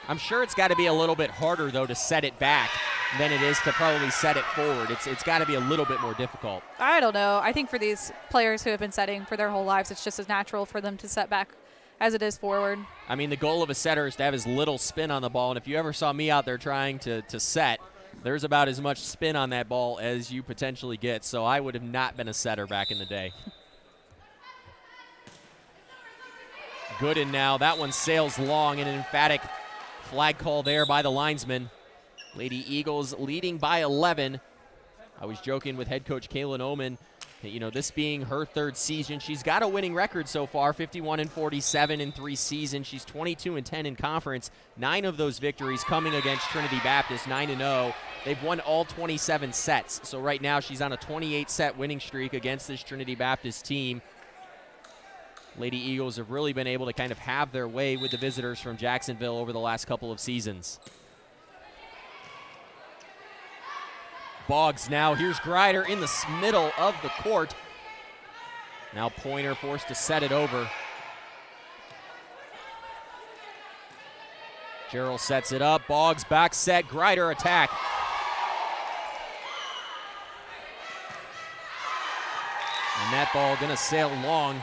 I'm sure it's got to be a little bit harder, though, to set it back than it is to probably set it forward. It's got to be a little bit more difficult. I don't know. I think for these players who have been setting for their whole lives, it's just as natural for them to set back as it is forward. I mean, the goal of a setter is to have as little spin on the ball, and if you ever saw me out there trying to set, there's about as much spin on that ball as you potentially get, so I would have not been a setter back in the day. Gooden now. That one sails long, and an emphatic flag call there by the linesman. Lady Eagles leading by 11. I was joking with head coach Kaylin Oman, you know, this being her third season. She's got a winning record so far, 51-47 in 3 seasons. She's 22-10 in conference. 9 of those victories coming against Trinity Baptist, 9-0. They've won all 27 sets. So right now she's on a 28-set winning streak against this Trinity Baptist team. Lady Eagles have really been able to kind of have their way with the visitors from Jacksonville over the last couple of seasons. Boggs now. Here's Grider in the middle of the court. Now Pointer forced to set it over. Gerald sets it up. Boggs back set. Grider attack. And that ball going to sail long.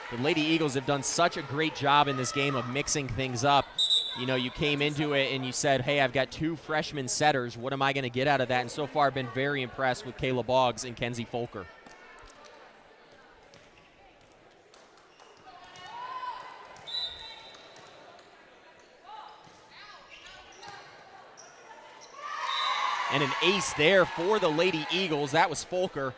The Lady Eagles have done such a great job in this game of mixing things up. You know, you came into it and you said, hey, I've got 2 freshman setters. What am I going to get out of that? And so far I've been very impressed with Kayla Boggs and Kenzie Folker. And an ace there for the Lady Eagles. That was Folker.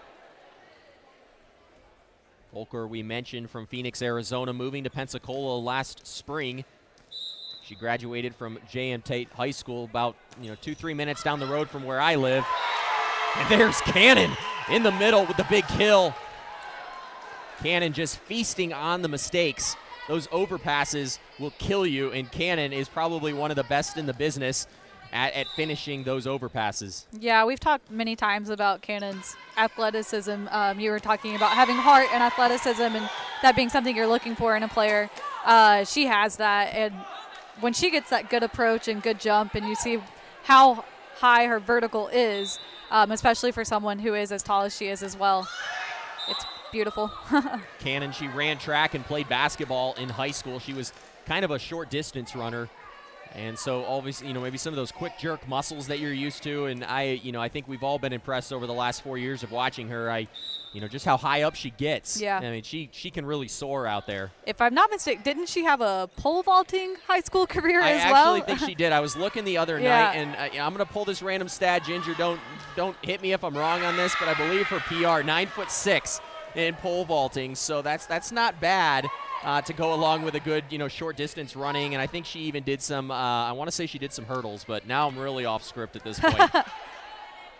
Folker, we mentioned, from Phoenix, Arizona, moving to Pensacola last spring. She graduated from J.M. Tate High School about 2-3 minutes down the road from where I live. And there's Cannon in the middle with the big kill. Cannon just feasting on the mistakes. Those overpasses will kill you, and Cannon is probably one of the best in the business at finishing those overpasses. Yeah, we've talked many times about Cannon's athleticism. You were talking about having heart and athleticism and that being something you're looking for in a player. She has that, and when she gets that good approach and good jump, and you see how high her vertical is, especially for someone who is as tall as she is as well, it's beautiful. Cannon, she ran track and played basketball in high school. She was kind of a short distance runner. And so obviously, maybe some of those quick jerk muscles that you're used to, and I think we've all been impressed over the last 4 years of watching her. Just how high up she gets. Yeah. I mean, she can really soar out there. If I'm not mistaken, didn't she have a pole vaulting high school career as well? I actually think she did. I was looking the other night, and I'm going to pull this random stat. Ginger, don't hit me if I'm wrong on this, but I believe her PR 9'6" in pole vaulting. So that's not bad. To go along with a good, short distance running. And I think she even did some, I want to say she did some hurdles, but now I'm really off script at this point.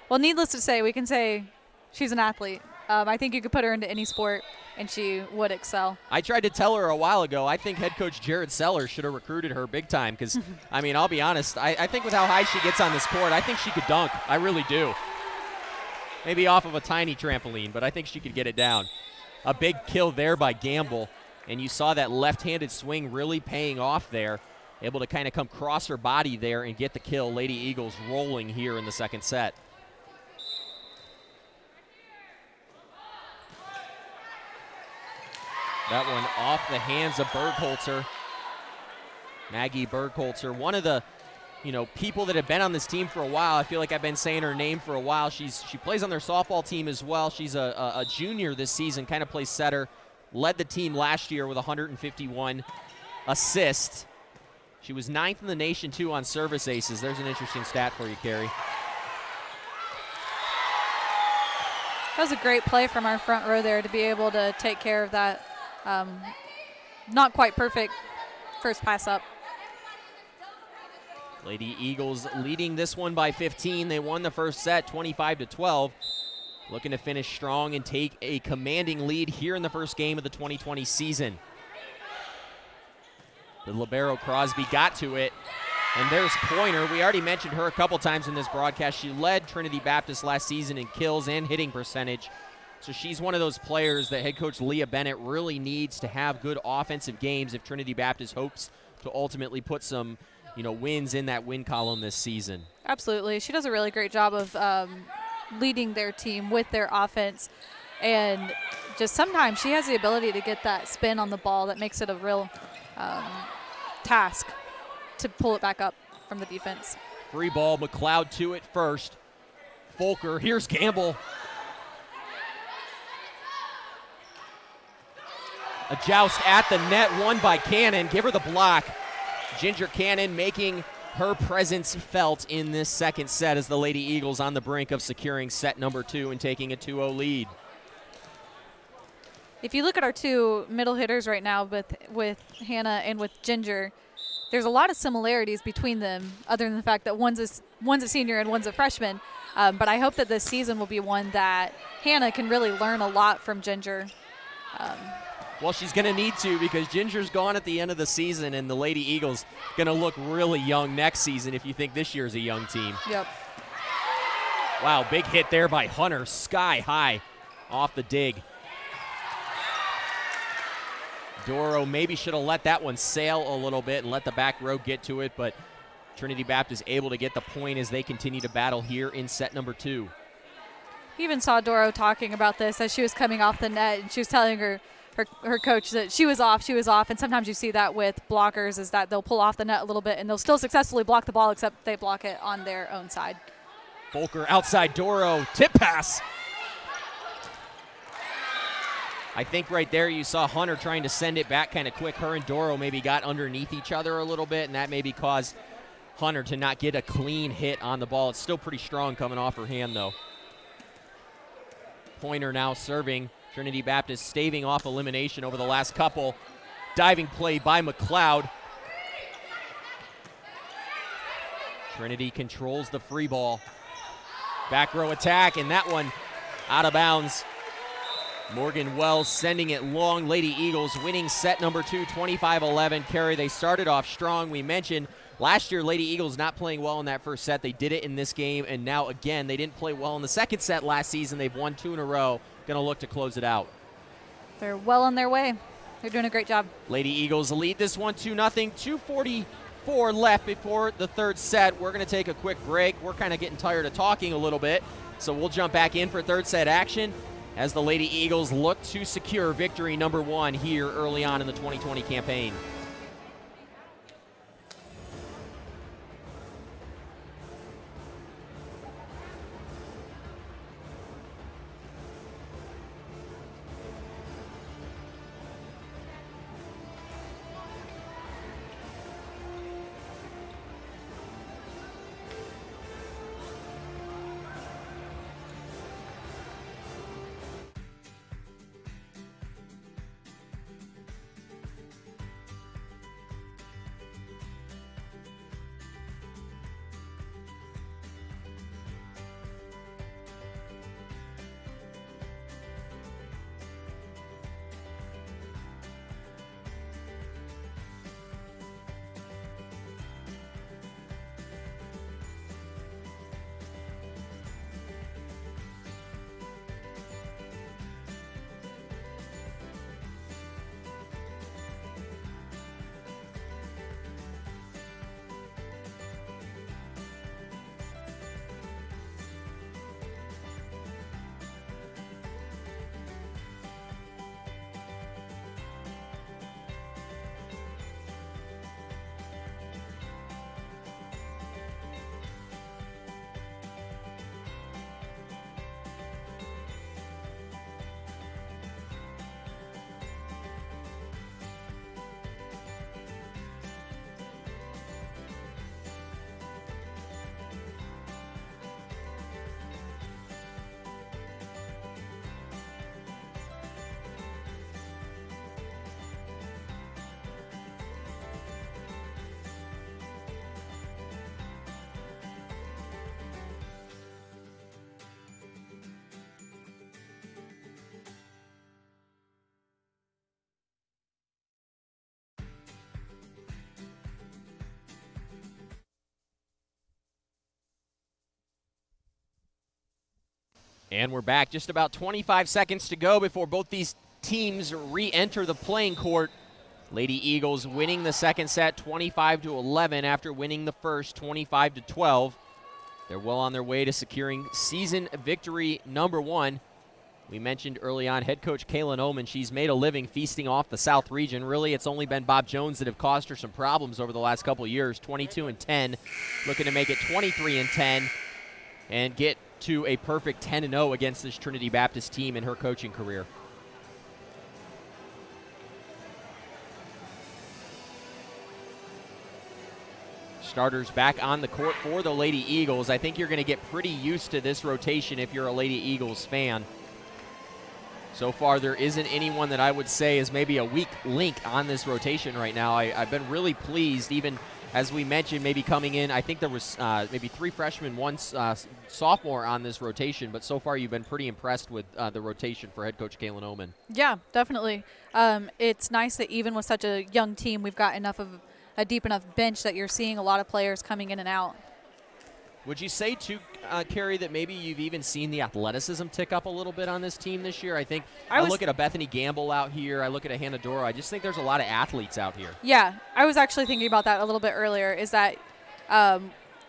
Well, needless to say, we can say she's an athlete. I think you could put her into any sport, and she would excel. I tried to tell her a while ago, I think head coach Jared Sellers should have recruited her big time because, I'll be honest, I think with how high she gets on this court, I think she could dunk. I really do. Maybe off of a tiny trampoline, but I think she could get it down. A big kill there by Gamble. And you saw that left-handed swing really paying off there. Able to kind of come cross her body there and get the kill. Lady Eagles rolling here in the second set. That one off the hands of Bergholzer. Maggie Bergholzer, one of the people that have been on this team for a while. I feel like I've been saying her name for a while. She plays on their softball team as well. She's a junior this season, kind of plays setter. Led the team last year with 151 assists. She was 9th in the nation, too, on service aces. There's an interesting stat for you, Carrie. That was a great play from our front row there to be able to take care of that not quite perfect first pass up. Lady Eagles leading this one by 15. They won the first set 25-12. Looking to finish strong and take a commanding lead here in the first game of the 2020 season. The libero Crosby got to it. And there's Pointer. We already mentioned her a couple times in this broadcast. She led Trinity Baptist last season in kills and hitting percentage. So she's one of those players that head coach Leah Bennett really needs to have good offensive games if Trinity Baptist hopes to ultimately put some, wins in that win column this season. Absolutely. She does a really great job of leading their team with their offense. And just sometimes she has the ability to get that spin on the ball that makes it a real task to pull it back up from the defense. Free ball, McLeod to it first. Volker, here's Gamble. A joust at the net, won by Cannon. Give her the block. Ginger Cannon making her presence felt in this second set as the Lady Eagles on the brink of securing set number 2 and taking a 2-0 lead. If you look at our two middle hitters right now with Hannah and with Ginger, there's a lot of similarities between them other than the fact that one's a senior and one's a freshman. But I hope that this season will be one that Hannah can really learn a lot from Ginger. Well, she's going to need to because Ginger's gone at the end of the season, and the Lady Eagles going to look really young next season if you think this year's a young team. Yep. Wow, big hit there by Hunter, sky high off the dig. Doro maybe should have let that one sail a little bit and let the back row get to it, but Trinity Baptist able to get the point as they continue to battle here in set number 2. You even saw Doro talking about this as she was coming off the net, and she was telling her coach that she was off, and sometimes you see that with blockers is that they'll pull off the net a little bit and they'll still successfully block the ball except they block it on their own side. Volker outside Doro, tip pass. I think right there you saw Hunter trying to send it back kind of quick. Her and Doro maybe got underneath each other a little bit, and that maybe caused Hunter to not get a clean hit on the ball. It's still pretty strong coming off her hand, though. Pointer now serving. Trinity Baptist staving off elimination over the last couple. Diving play by McLeod. Trinity controls the free ball. Back row attack, and that one out of bounds. Morgan Wells sending it long. Lady Eagles winning set number 2, 25-11. Carrie, they started off strong. We mentioned last year Lady Eagles not playing well in that first set. They did it in this game, and now again they didn't play well in the second set last season. They've won 2 in a row. Going to look to close it out. They're well on their way. They're doing a great job. Lady Eagles lead this one 2-0. 2:44 left before the third set. We're going to take a quick break. We're kind of getting tired of talking a little bit, so we'll jump back in for third set action as the Lady Eagles look to secure victory number 1 here early on in the 2020 campaign. And we're back. Just about 25 seconds to go before both these teams re-enter the playing court. Lady Eagles winning the second set 25-11 after winning the first 25-12. They're well on their way to securing season victory number 1. We mentioned early on head coach Kaylin Oman. She's made a living feasting off the South region. Really, it's only been Bob Jones that have caused her some problems over the last couple of years. 22-10, looking to make it 23-10 and get to a perfect 10-0 against this Trinity Baptist team in her coaching career. Starters back on the court for the Lady Eagles. I think you're going to get pretty used to this rotation if you're a Lady Eagles fan. So far, there isn't anyone that I would say is maybe a weak link on this rotation right now. I've been really pleased, even as we mentioned, maybe coming in. I think there was maybe 3 freshmen, 1 sophomore on this rotation, but so far you've been pretty impressed with the rotation for head coach Kaylin Oman. Yeah, definitely. It's nice that even with such a young team, we've got enough of a deep enough bench that you're seeing a lot of players coming in and out. Would you say, too, Carrie, that maybe you've even seen the athleticism tick up a little bit on this team this year? I think I look at a Bethany Gamble out here. I look at a Hannah Doro. I just think there's a lot of athletes out here. Yeah, I was actually thinking about that a little bit earlier, is that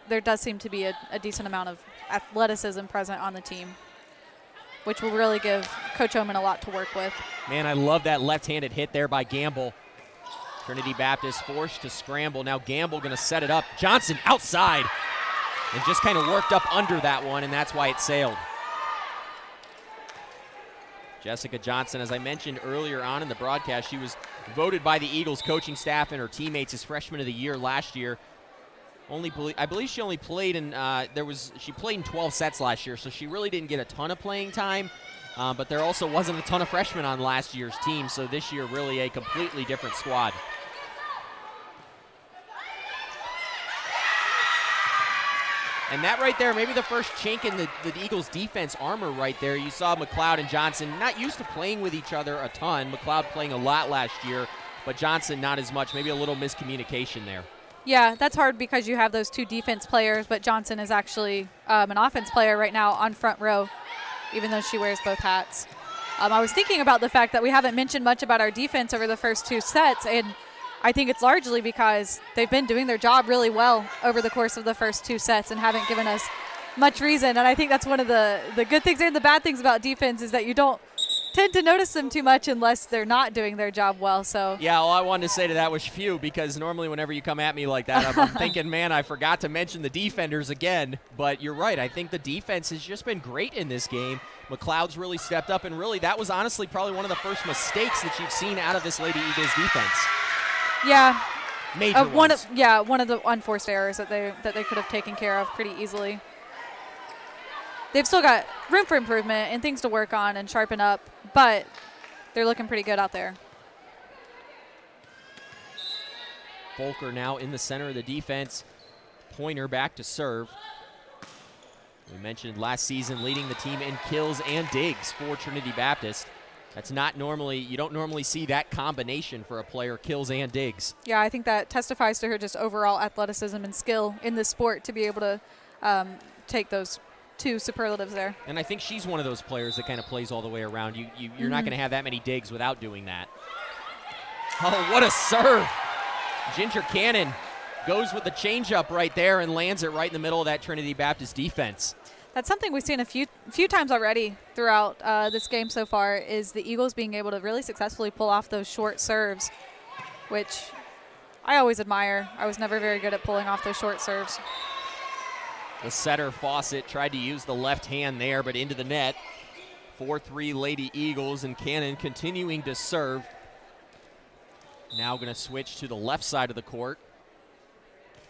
there does seem to be a decent amount of athleticism present on the team, which will really give Coach Oman a lot to work with. Man, I love that left-handed hit there by Gamble. Trinity Baptist forced to scramble. Now Gamble going to set it up. Johnson outside and just kind of worked up under that one, and that's why it sailed. Jessica Johnson, as I mentioned earlier on in the broadcast, she was voted by the Eagles coaching staff and her teammates as Freshman of the Year last year. I believe she only played in she played in 12 sets last year, so she really didn't get a ton of playing time. But there also wasn't a ton of freshmen on last year's team, so this year really a completely different squad. And that right there, maybe the first chink in the Eagles' defense armor right there. You saw McLeod and Johnson not used to playing with each other a ton. McLeod playing a lot last year, but Johnson not as much. Maybe a little miscommunication there. Yeah, that's hard because you have those 2 defense players, but Johnson is actually an offense player right now on front row, even though she wears both hats. I was thinking about the fact that we haven't mentioned much about our defense over the first 2 sets, and I think it's largely because they've been doing their job really well over the course of the first 2 sets and haven't given us much reason. And I think that's one of the good things and the bad things about defense is that you don't tend to notice them too much unless they're not doing their job well. So yeah, all I wanted to say to that was phew, because normally whenever you come at me like that, I'm thinking, man, I forgot to mention the defenders again. But you're right. I think the defense has just been great in this game. McLeod's really stepped up, and really that was honestly probably one of the first mistakes that you've seen out of this Lady Eagles defense. Yeah, major one of the unforced errors that they could have taken care of pretty easily. They've still got room for improvement and things to work on and sharpen up, but they're looking pretty good out there. Volker now in the center of the defense. Pointer back to serve. We mentioned last season leading the team in kills and digs for Trinity Baptist. That's not normally, you don't normally see that combination for a player, kills and digs. Yeah, I think that testifies to her just overall athleticism and skill in this sport to be able to take those 2 superlatives there. And I think she's one of those players that kind of plays all the way around. You're not going to have that many digs without doing that. Oh, what a serve. Ginger Cannon goes with the changeup right there and lands it right in the middle of that Trinity Baptist defense. That's something we've seen a few times already throughout this game so far, is the Eagles being able to really successfully pull off those short serves, which I always admire. I was never very good at pulling off those short serves. The setter, Fawcett, tried to use the left hand there, but into the net. 4-3 Lady Eagles, and Cannon continuing to serve. Now going to switch to the left side of the court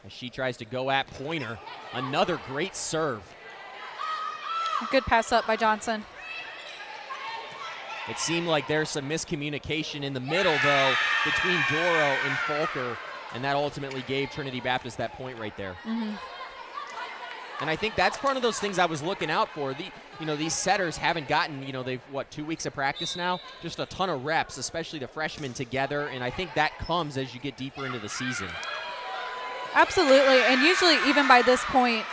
as she tries to go at Pointer. Another great serve. Good pass up by Johnson. It seemed like there's some miscommunication in the middle, though, between Doro and Volker, and that ultimately gave Trinity Baptist that point right there. Mm-hmm. And I think that's part of those things I was looking out for. These setters haven't gotten, they've, 2 weeks of practice now? Just a ton of reps, especially the freshmen together, and I think that comes as you get deeper into the season. Absolutely, and usually even by this point,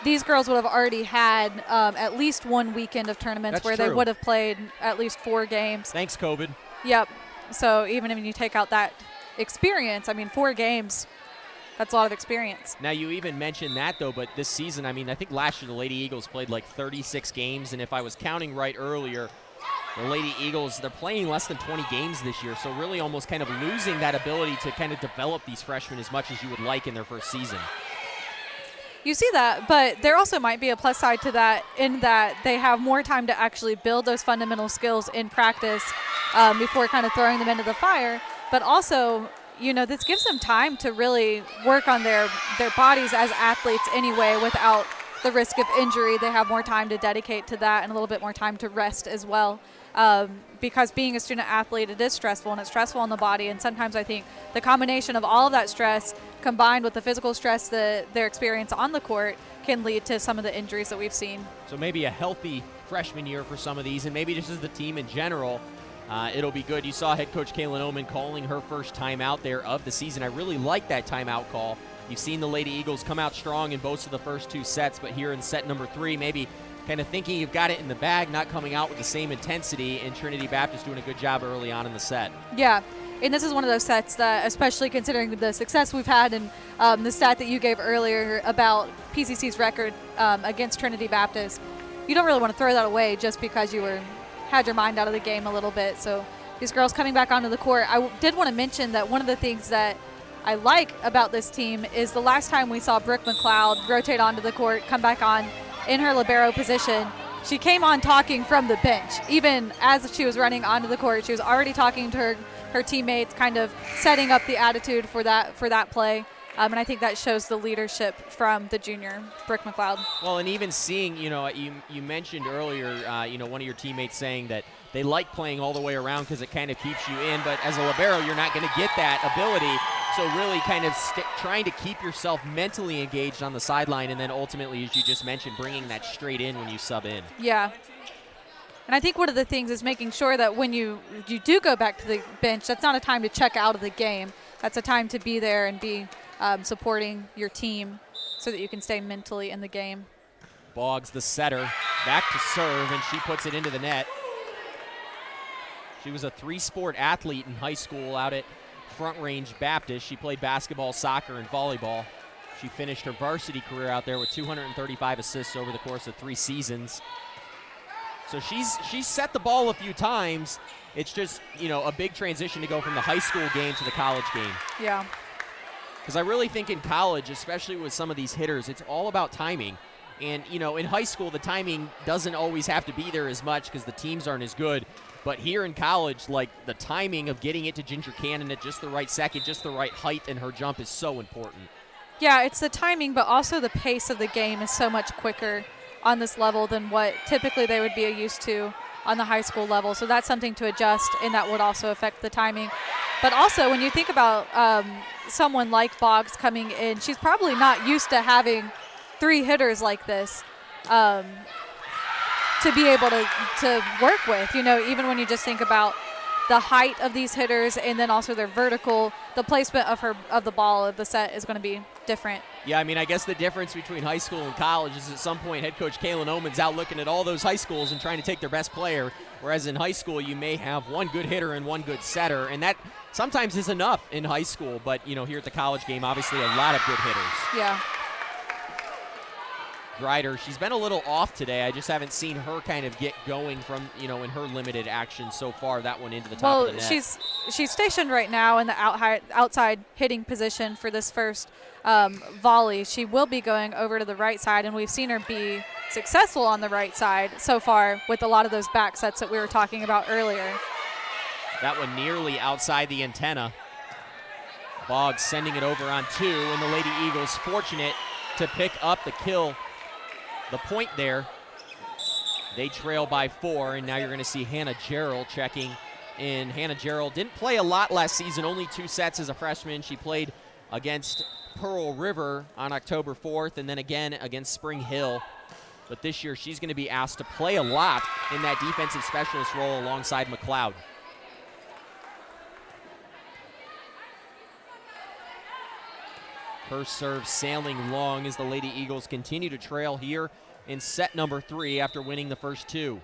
these girls would have already had at least one weekend of tournaments That's where true. they would have played at least 4 games. Thanks, COVID. Yep. So even if you take out that experience, I mean, 4 games, that's a lot of experience. Now, you even mentioned that, though, but this season, I mean, I think last year the Lady Eagles played like 36 games, and if I was counting right earlier, the Lady Eagles, they're playing less than 20 games this year, so really almost kind of losing that ability to kind of develop these freshmen as much as you would like in their first season. You see that, but there also might be a plus side to that in that they have more time to actually build those fundamental skills in practice before kind of throwing them into the fire. But also, you know, this gives them time to really work on their bodies as athletes anyway without the risk of injury. They have more time to dedicate to that and a little bit more time to rest as well. Because being a student athlete, it is stressful, and it's stressful on the body. And sometimes I think the combination of all of that stress combined with the physical stress that their experience on the court can lead to some of the injuries that we've seen. So maybe a healthy freshman year for some of these, and maybe just as the team in general, it'll be good. You saw head coach Kaylin Oman calling her first timeout there of the season. I really like that timeout call. You've seen the Lady Eagles come out strong in both of the first 2 sets, but here in set number 3, maybe kind of thinking you've got it in the bag, not coming out with the same intensity, and Trinity Baptist doing a good job early on in the set. Yeah, and this is one of those sets that, especially considering the success we've had and the stat that you gave earlier about PCC's record against Trinity Baptist, you don't really want to throw that away just because you had your mind out of the game a little bit. So these girls coming back onto the court, I did want to mention that one of the things that I like about this team is the last time we saw Brooke McLeod rotate onto the court, come back on in her libero position, she came on talking from the bench. Even as she was running onto the court, she was already talking to her teammates, kind of setting up the attitude for that play. And I think that shows the leadership from the junior, Brooke McLeod. Well, and even seeing, you know, you mentioned earlier, you know, one of your teammates saying that they like playing all the way around because it kind of keeps you in, but as a libero, you're not going to get that ability. So really kind of trying to keep yourself mentally engaged on the sideline, and then ultimately, as you just mentioned, bringing that straight in when you sub in. Yeah. And I think one of the things is making sure that when you do go back to the bench, that's not a time to check out of the game. That's a time to be there and be supporting your team so that you can stay mentally in the game. Boggs, the setter, back to serve, and she puts it into the net. She was a 3-sport athlete in high school out at Front Range Baptist. She played basketball, soccer, and volleyball. She finished her varsity career out there with 235 assists over the course of 3 seasons. So she's set the ball a few times. It's just, you know, a big transition to go from the high school game to the college game. Yeah. Because I really think in college, especially with some of these hitters, it's all about timing. And, you know, in high school, the timing doesn't always have to be there as much because the teams aren't as good. But here in college, like, the timing of getting it to Ginger Cannon at just the right second, just the right height, and her jump is so important. Yeah, it's the timing, but also the pace of the game is so much quicker on this level than what typically they would be used to on the high school level. So that's something to adjust, and that would also affect the timing. But also, when you think about someone like Boggs coming in, she's probably not used to having 3 hitters like this to be able to work with. You know, even when you just think about the height of these hitters and then also their vertical, the placement of the ball of the set is going to be different. Yeah, I mean, I guess the difference between high school and college is at some point head coach Kaylin Oman's out looking at all those high schools and trying to take their best player, whereas in high school you may have one good hitter and one good setter, and that sometimes is enough in high school, but, you know, here at the college game, obviously a lot of good hitters. Yeah. Grider, she's been a little off today. I just haven't seen her kind of get going from, you know, in her limited action so far, that one into the top of the net. Well, she's stationed right now in the outside hitting position for this first volley. She will be going over to the right side, and we've seen her be successful on the right side so far with a lot of those back sets that we were talking about earlier. That one nearly outside the antenna. Boggs sending it over on 2, and the Lady Eagles fortunate to pick up the kill. The point there, they trail by 4, and now you're going to see Hannah Gerald checking in. Hannah Gerald didn't play a lot last season, only 2 sets as a freshman. She played against Pearl River on October 4th and then again against Spring Hill. But this year she's going to be asked to play a lot in that defensive specialist role alongside McLeod. Her serve sailing long as the Lady Eagles continue to trail here in set number 3 after winning the first 2.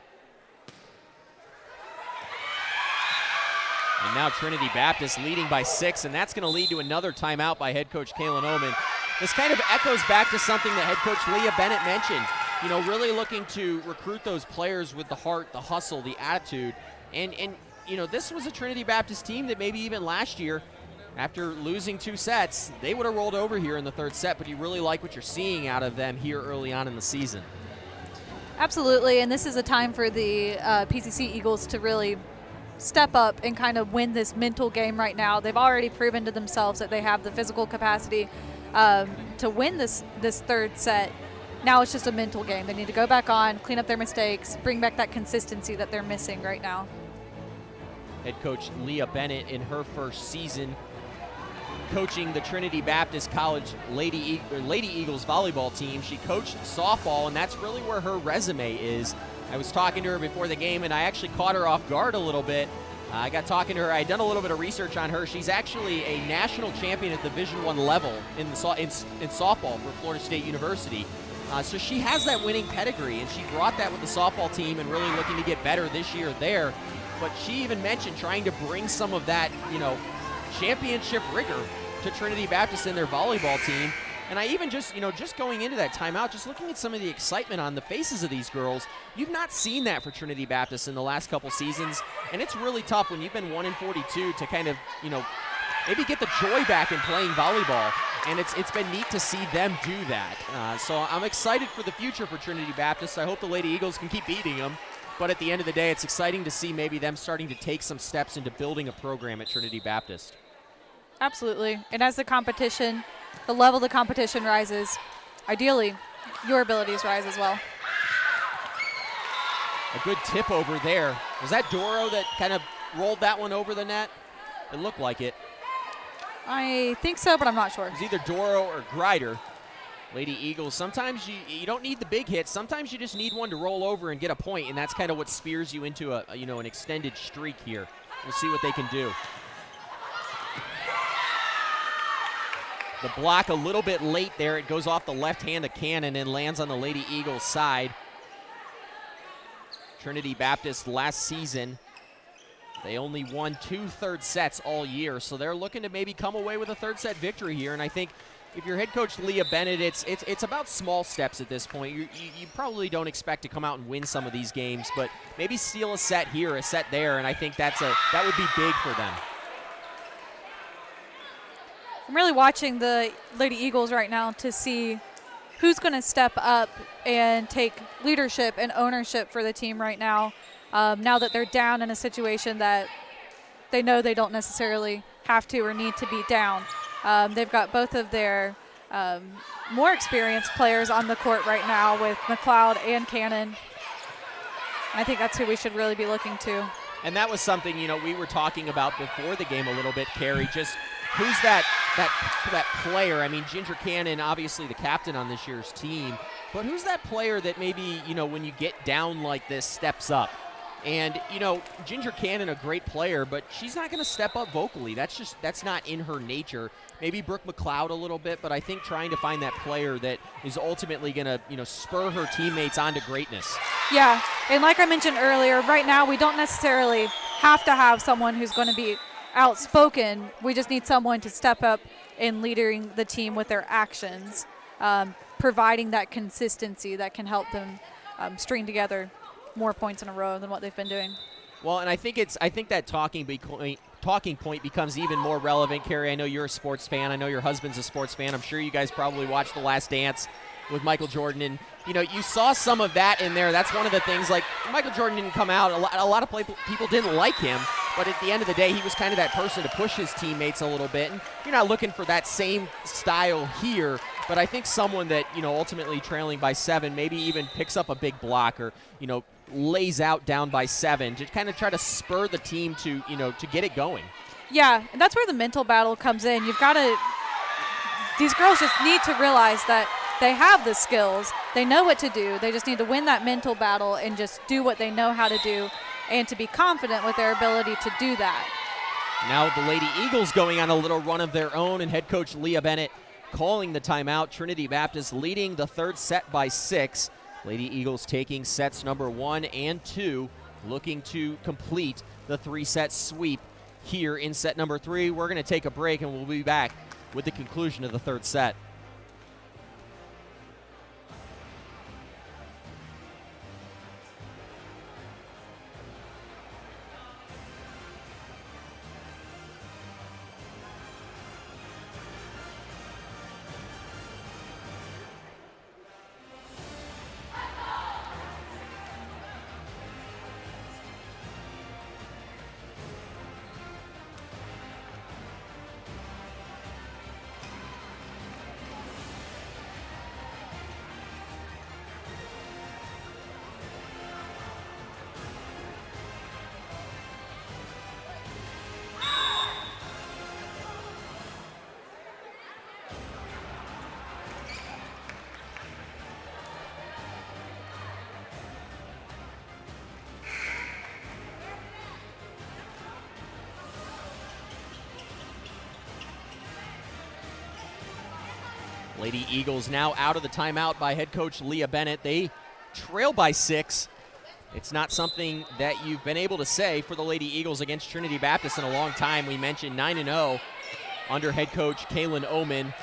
And now Trinity Baptist leading by 6, and that's going to lead to another timeout by head coach Kaylin Oman. This kind of echoes back to something that head coach Leah Bennett mentioned. You know, really looking to recruit those players with the heart, the hustle, the attitude. And you know, this was a Trinity Baptist team that maybe even last year, after losing 2 sets, they would have rolled over here in the 3rd set, but you really like what you're seeing out of them here early on in the season. Absolutely, and this is a time for the PCC Eagles to really step up and kind of win this mental game right now. They've already proven to themselves that they have the physical capacity to win this 3rd set. Now it's just a mental game. They need to go back on, clean up their mistakes, bring back that consistency that they're missing right now. Head coach Leah Bennett in her first season coaching the Trinity Baptist College Lady Eagles volleyball team. She coached softball, and that's really where her resume is. I was talking to her before the game, and I actually caught her off guard a little bit. I got talking to her. I had done a little bit of research on her. She's actually a national champion at Division I level in softball for Florida State University. So she has that winning pedigree, and she brought that with the softball team and really looking to get better this year there. But she even mentioned trying to bring some of that, you know, championship rigor to Trinity Baptist in their volleyball team. And I even just going into that timeout, just looking at some of the excitement on the faces of these girls, you've not seen that for Trinity Baptist in the last couple seasons. And it's really tough when you've been 1-42 to kind of, you know, maybe get the joy back in playing volleyball. And it's been neat to see them do that. So I'm excited for the future for Trinity Baptist. I hope the Lady Eagles can keep beating them. But at the end of the day, it's exciting to see maybe them starting to take some steps into building a program at Trinity Baptist. Absolutely. And as the level of the competition rises, ideally, your abilities rise as well. A good tip over there. Was that Doro that kind of rolled that one over the net? It looked like it. I think so, but I'm not sure. It was either Doro or Grider. Lady Eagles, sometimes you don't need the big hits. Sometimes you just need one to roll over and get a point, and that's kind of what spears you into an extended streak here. We'll see what they can do. The block a little bit late there. It goes off the left hand of Cannon and lands on the Lady Eagles side. Trinity Baptist last season, they only won 2 third sets all year, so they're looking to maybe come away with a 3rd set victory here. And I think if you're head coach Leah Bennett, it's about small steps at this point. You probably don't expect to come out and win some of these games, but maybe steal a set here, a set there, and I think that would be big for them. I'm really watching the Lady Eagles right now to see who's going to step up and take leadership and ownership for the team right now, now that they're down in a situation that they know they don't necessarily have to or need to be down. They've got both of their more experienced players on the court right now with McLeod and Cannon. I think that's who we should really be looking to. And that was something, we were talking about before the game a little bit, Carrie, just who's that player? I mean, Ginger Cannon, obviously the captain on this year's team, but who's that player that maybe, when you get down like this, steps up? And, Ginger Cannon, a great player, but she's not going to step up vocally. That's not in her nature. Maybe Brooke McLeod a little bit, but I think trying to find that player that is ultimately going to, spur her teammates on to greatness. Yeah, and like I mentioned earlier, right now we don't necessarily have to have someone who's going to be outspoken. We just need someone to step up in leading the team with their actions, providing that consistency that can help them string together more points in a row than what they've been doing. Well, and I think that talking point becomes even more relevant, Carrie. I know you're a sports fan. I know your husband's a sports fan. I'm sure you guys probably watched The Last Dance with Michael Jordan, and you saw some of that in there. That's one of the things. Like, Michael Jordan didn't come out. A lot of people didn't like him, but at the end of the day, he was kind of that person to push his teammates a little bit. And you're not looking for that same style here, but I think someone that ultimately trailing by 7, maybe even picks up a big block or lays out down by 7 to kind of try to spur the team to to get it going. Yeah, and that's where the mental battle comes in. You've got to. These girls just need to realize that they have the skills. They know what to do. They just need to win that mental battle and just do what they know how to do and to be confident with their ability to do that. Now the Lady Eagles going on a little run of their own, and head coach Leah Bennett calling the timeout. Trinity Baptist leading the third set by 6. Lady Eagles taking sets number 1 and 2, looking to complete the 3-set sweep here in set number 3. We're going to take a break, and we'll be back with the conclusion of the third set. Lady Eagles now out of the timeout by head coach Leah Bennett. They trail by 6. It's not something that you've been able to say for the Lady Eagles against Trinity Baptist in a long time. We mentioned 9-0 under head coach Kaylin Oman.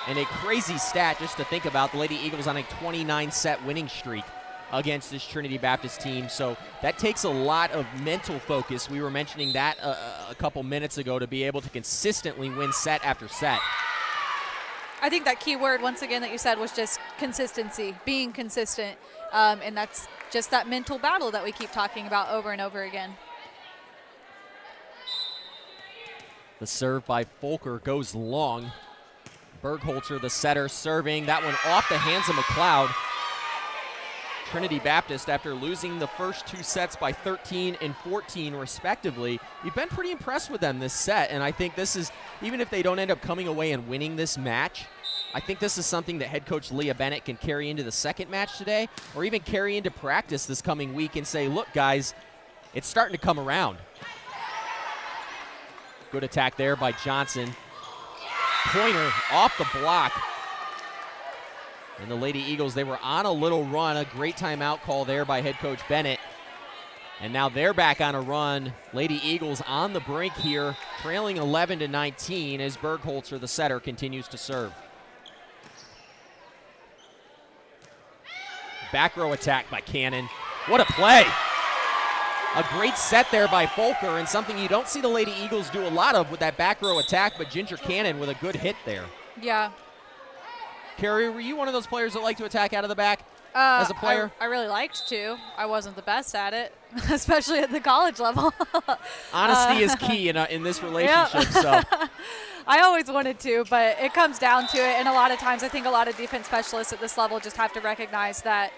And a crazy stat just to think about, the Lady Eagles on a 29-set winning streak against this Trinity Baptist team. So that takes a lot of mental focus. We were mentioning that a couple minutes ago, to be able to consistently win set after set. I think that key word, once again, that you said was just consistency, being consistent. And that's just that mental battle that we keep talking about over and over again. The serve by Folker goes long. Bergholzer, the setter, serving. That one off the hands of McLeod. Trinity Baptist, after losing the first 2 sets by 13 and 14 respectively, you've been pretty impressed with them this set, and I think this is, even if they don't end up coming away and winning this match, I think this is something that head coach Leah Bennett can carry into the second match today, or even carry into practice this coming week and say, look guys, it's starting to come around. Good attack there by Johnson. Pointer off the block. And the Lady Eagles, they were on a little run. A great timeout call there by head coach Bennett. And now they're back on a run. Lady Eagles on the brink here, trailing 11-19 as Bergholzer, the setter, continues to serve. Back row attack by Cannon. What a play. A great set there by Folker, and something you don't see the Lady Eagles do a lot of with that back row attack, but Ginger Cannon with a good hit there. Yeah. Carrie, were you one of those players that like to attack out of the back as a player? I really liked to. I wasn't the best at it, especially at the college level. Honesty is key in this relationship. So I always wanted to, but it comes down to it. And a lot of times I think a lot of defense specialists at this level just have to recognize that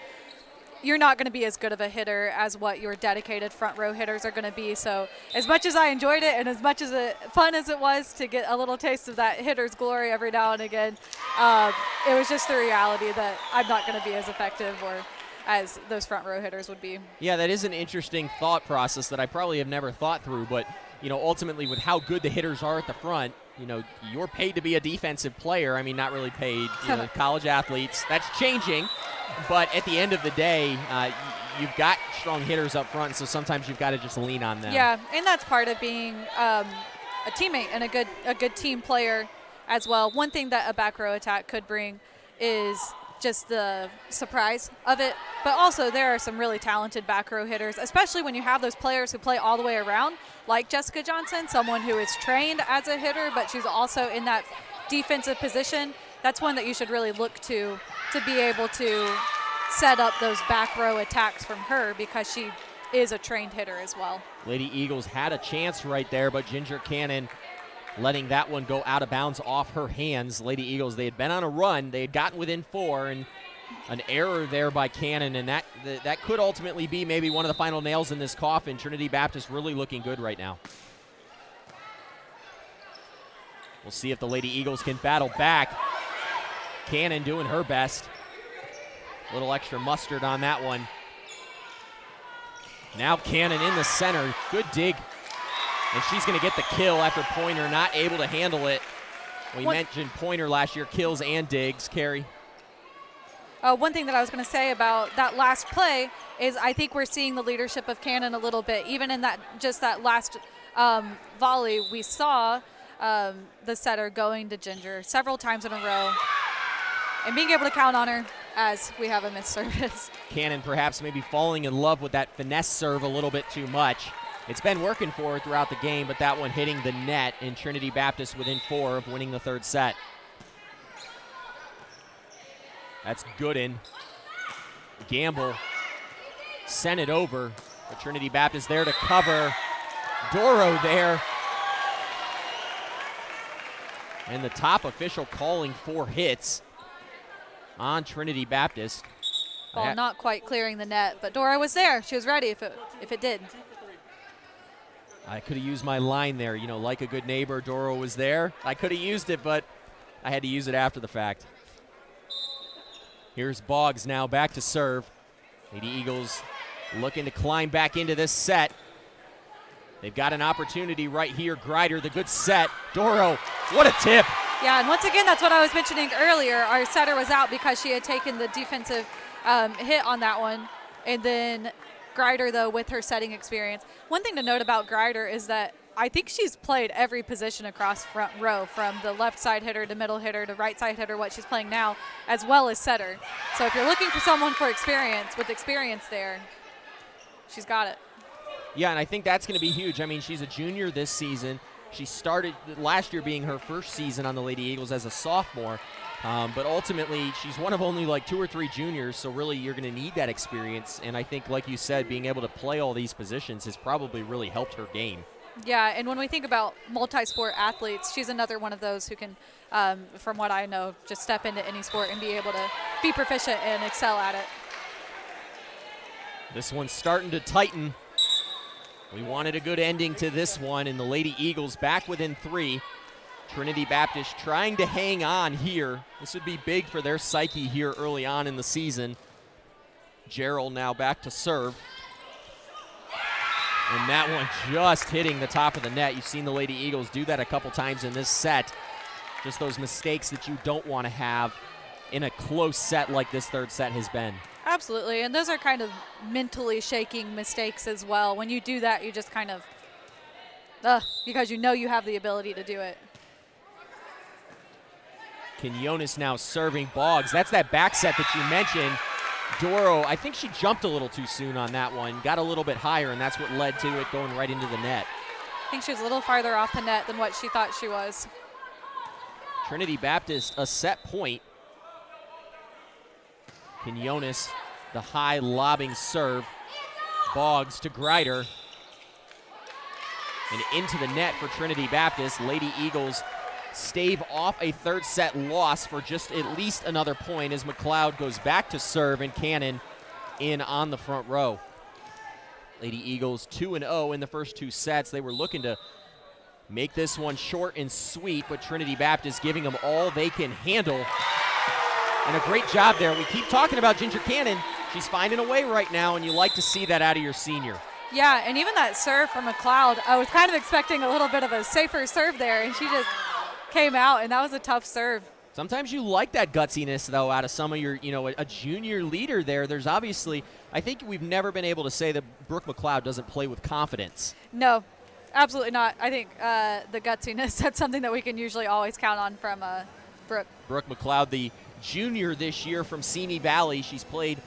you're not going to be as good of a hitter as what your dedicated front row hitters are going to be. So as much as I enjoyed it and as much as fun as it was to get a little taste of that hitter's glory every now and again, it was just the reality that I'm not going to be as effective or as those front row hitters would be. Yeah, that is an interesting thought process that I probably have never thought through. But, you know, ultimately with how good the hitters are at the front, you know, you're paid to be a defensive player. I mean, not really paid, you know, college athletes. That's changing. But at the end of the day, you've got strong hitters up front, so sometimes you've got to just lean on them. Yeah, and that's part of being a teammate and a good team player as well. One thing that a back row attack could bring is just the surprise of it. But also there are some really talented back row hitters, especially when you have those players who play all the way around, like Jessica Johnson, someone who is trained as a hitter, but she's also in that defensive position. That's one that you should really look to be able to set up those back row attacks from her, because she is a trained hitter as well. Lady Eagles had a chance right there, but Ginger Cannon letting that one go out of bounds off her hands. Lady Eagles, they had been on a run. They had gotten within 4, and an error there by Cannon, and that could ultimately be maybe one of the final nails in this coffin. Trinity Baptist really looking good right now. We'll see if the Lady Eagles can battle back. Cannon doing her best. A little extra mustard on that one. Now Cannon in the center. Good dig. And she's going to get the kill after Pointer not able to handle it. We mentioned Pointer last year, kills and digs. Carrie? One thing that I was going to say about that last play is I think we're seeing the leadership of Cannon a little bit. Even in that last volley, we saw the setter going to Ginger several times in a row and being able to count on her as we have a missed service. Cannon perhaps maybe falling in love with that finesse serve a little bit too much. It's been working for her throughout the game, but that one hitting the net, and Trinity Baptist within 4 of winning the third set. That's Gooden. Gamble sent it over, but Trinity Baptist there to cover. Doro there. And the top official calling 4 hits on Trinity Baptist. Ball not quite clearing the net, but Dora was there. She was ready if it did. I could have used my line there, like a good neighbor, Doro was there. I could have used it, but I had to use it after the fact. Here's Boggs now back to serve. Lady Eagles looking to climb back into this set. They've got an opportunity right here. Grider, the good set. Doro, what a tip. Yeah, and once again, that's what I was mentioning earlier. Our setter was out because she had taken the defensive hit on that one. And then Grider, though, with her setting experience. One thing to note about Grider is that I think she's played every position across front row, from the left side hitter to middle hitter to right side hitter, what she's playing now, as well as setter. So if you're looking for someone with experience there, she's got it. Yeah, and I think that's going to be huge. I mean, she's a junior this season. She started last year being her first season on the Lady Eagles as a sophomore. But ultimately, she's one of only like 2 or 3 juniors, so really you're going to need that experience. And I think, like you said, being able to play all these positions has probably really helped her game. Yeah, and when we think about multi-sport athletes, she's another one of those who can, from what I know, just step into any sport and be able to be proficient and excel at it. This one's starting to tighten. We wanted a good ending to this one, and the Lady Eagles back within 3. Trinity Baptist trying to hang on here. This would be big for their psyche here early on in the season. Gerald now back to serve. And that one just hitting the top of the net. You've seen the Lady Eagles do that a couple times in this set. Just those mistakes that you don't want to have in a close set like this third set has been. Absolutely, and those are kind of mentally shaking mistakes as well. When you do that, you just kind of, because you know you have the ability to do it. Quinones now serving Boggs. That's that back set that you mentioned. Doro, I think she jumped a little too soon on that one, got a little bit higher, and that's what led to it going right into the net. I think she was a little farther off the net than what she thought she was. Trinity Baptist, a set point. Quinones, the high lobbing serve. Boggs to Grider. And into the net for Trinity Baptist. Lady Eagles stave off a third set loss for just at least another point as McLeod goes back to serve and Cannon in on the front row. Lady Eagles 2-0 in the first 2 sets. They were looking to make this one short and sweet, but Trinity Baptist giving them all they can handle. And a great job there. We keep talking about Ginger Cannon. She's finding a way right now, and you like to see that out of your senior. Yeah, and even that serve from McLeod, I was kind of expecting a little bit of a safer serve there, and she just came out, and that was a tough serve. Sometimes you like that gutsiness, though, out of some of your, a junior leader there. There's obviously, I think we've never been able to say that Brooke McLeod doesn't play with confidence. No, absolutely not. I think the gutsiness, that's something that we can usually always count on from Brooke. Brooke McLeod, the junior this year from Simi Valley. She's played,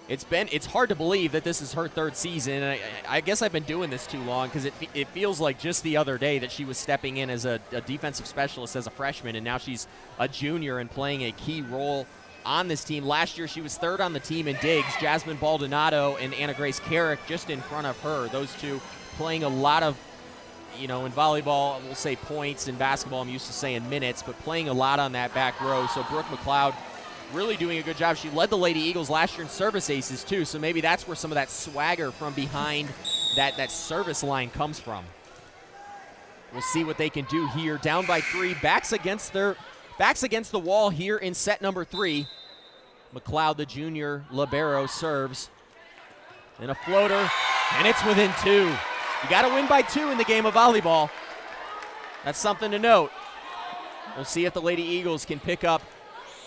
it's hard to believe that this is her 3rd season. And I guess I've been doing this too long because it feels like just the other day that she was stepping in as a defensive specialist as a freshman, and now she's a junior and playing a key role on this team. Last year she was 3rd on the team in digs. Jasmine Baldonado and Anna Grace Carrick just in front of her. Those two playing a lot of, in volleyball, we'll say points. In basketball, I'm used to saying minutes, but playing a lot on that back row. So Brooke McLeod really doing a good job. She led the Lady Eagles last year in service aces too, so maybe that's where some of that swagger from behind that service line comes from. We'll see what they can do here. Down by 3, backs against the wall here in set number 3. McLeod, the junior libero, serves. And a floater, and it's within 2. You got to win by 2 in the game of volleyball. That's something to note. We'll see if the Lady Eagles can pick up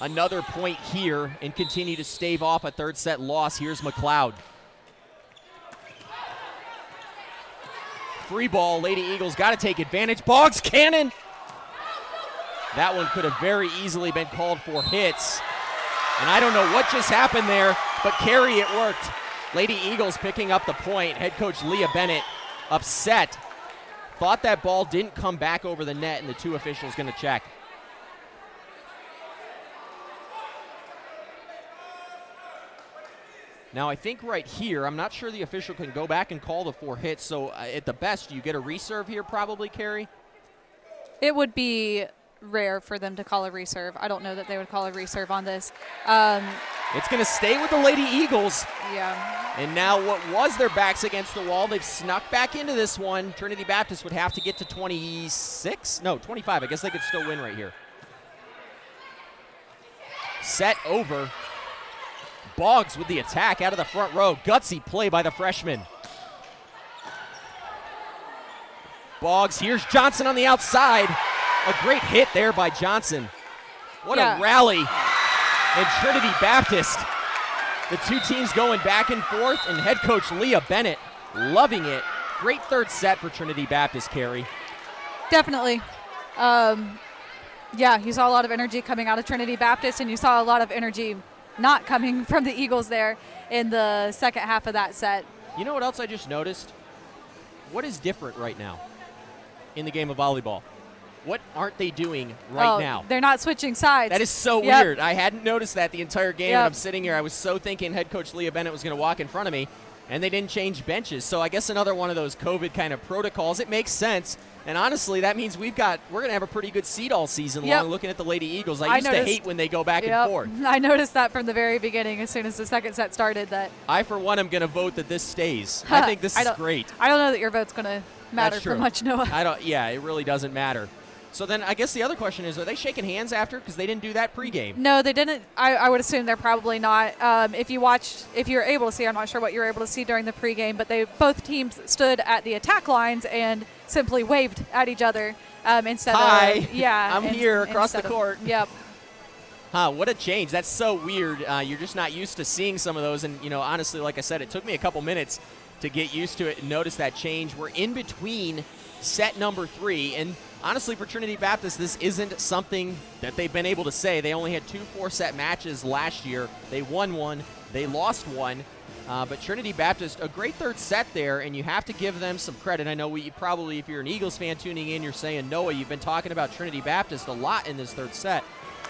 another point here and continue to stave off a third set loss. Here's McLeod. Free ball, Lady Eagles got to take advantage. Boggs cannon. That one could have very easily been called for hits. And I don't know what just happened there, but Carrie, it worked. Lady Eagles picking up the point. Head coach Leah Bennett upset. Thought that ball didn't come back over the net, and the two officials going to check. Now, I think right here, I'm not sure the official can go back and call the 4 hits, so at the best, you get a reserve here probably, Carrie? It would be rare for them to call a reserve. I don't know that they would call a reserve on this. It's going to stay with the Lady Eagles. Yeah. And now what was their backs against the wall, they've snuck back into this one. Trinity Baptist would have to get to 26? No, 25. I guess they could still win right here. Set over. Boggs with the attack out of the front row. Gutsy play by the freshman. Boggs, here's Johnson on the outside. A great hit there by Johnson. What a rally. And Trinity Baptist, the two teams going back and forth, and head coach Leah Bennett loving it. Great third set for Trinity Baptist, Carrie. Definitely. You saw a lot of energy coming out of Trinity Baptist, and you saw a lot of energy not coming from the Eagles there in the second half of that set. You know what else I just noticed? What is different right now in the game of volleyball? What aren't they doing right now? They're not switching sides. That is so weird. I hadn't noticed that the entire game, and I'm sitting here. I was so thinking head coach Leah Bennett was going to walk in front of me, and they didn't change benches. So I guess another one of those COVID kind of protocols. It makes sense. And honestly, that means we're going to have a pretty good seed all season long looking at the Lady Eagles. I used to hate when they go back and forth. I noticed that from the very beginning as soon as the second set started. That I, for one, am going to vote that this stays. I think this is great. I don't know that your vote's going to matter for much, Noah. It really doesn't matter. So then I guess the other question is, are they shaking hands after? Because they didn't do that pregame. No, they didn't. I would assume they're probably not. If you're able to see, I'm not sure what you were able to see during the pregame, but both teams stood at the attack lines and simply waved at each other instead Hi. of, I'm here across the court. Yep. What a change. That's so weird. You're just not used to seeing some of those. And, honestly, like I said, it took me a couple minutes to get used to it and notice that change. We're in between set number 3. And honestly, for Trinity Baptist, this isn't something that they've been able to say. They only had 2 4-set matches last year. They won one. They lost one. But Trinity Baptist, a great third set there, and you have to give them some credit. I know probably, if you're an Eagles fan tuning in, you're saying, Noah, you've been talking about Trinity Baptist a lot in this third set.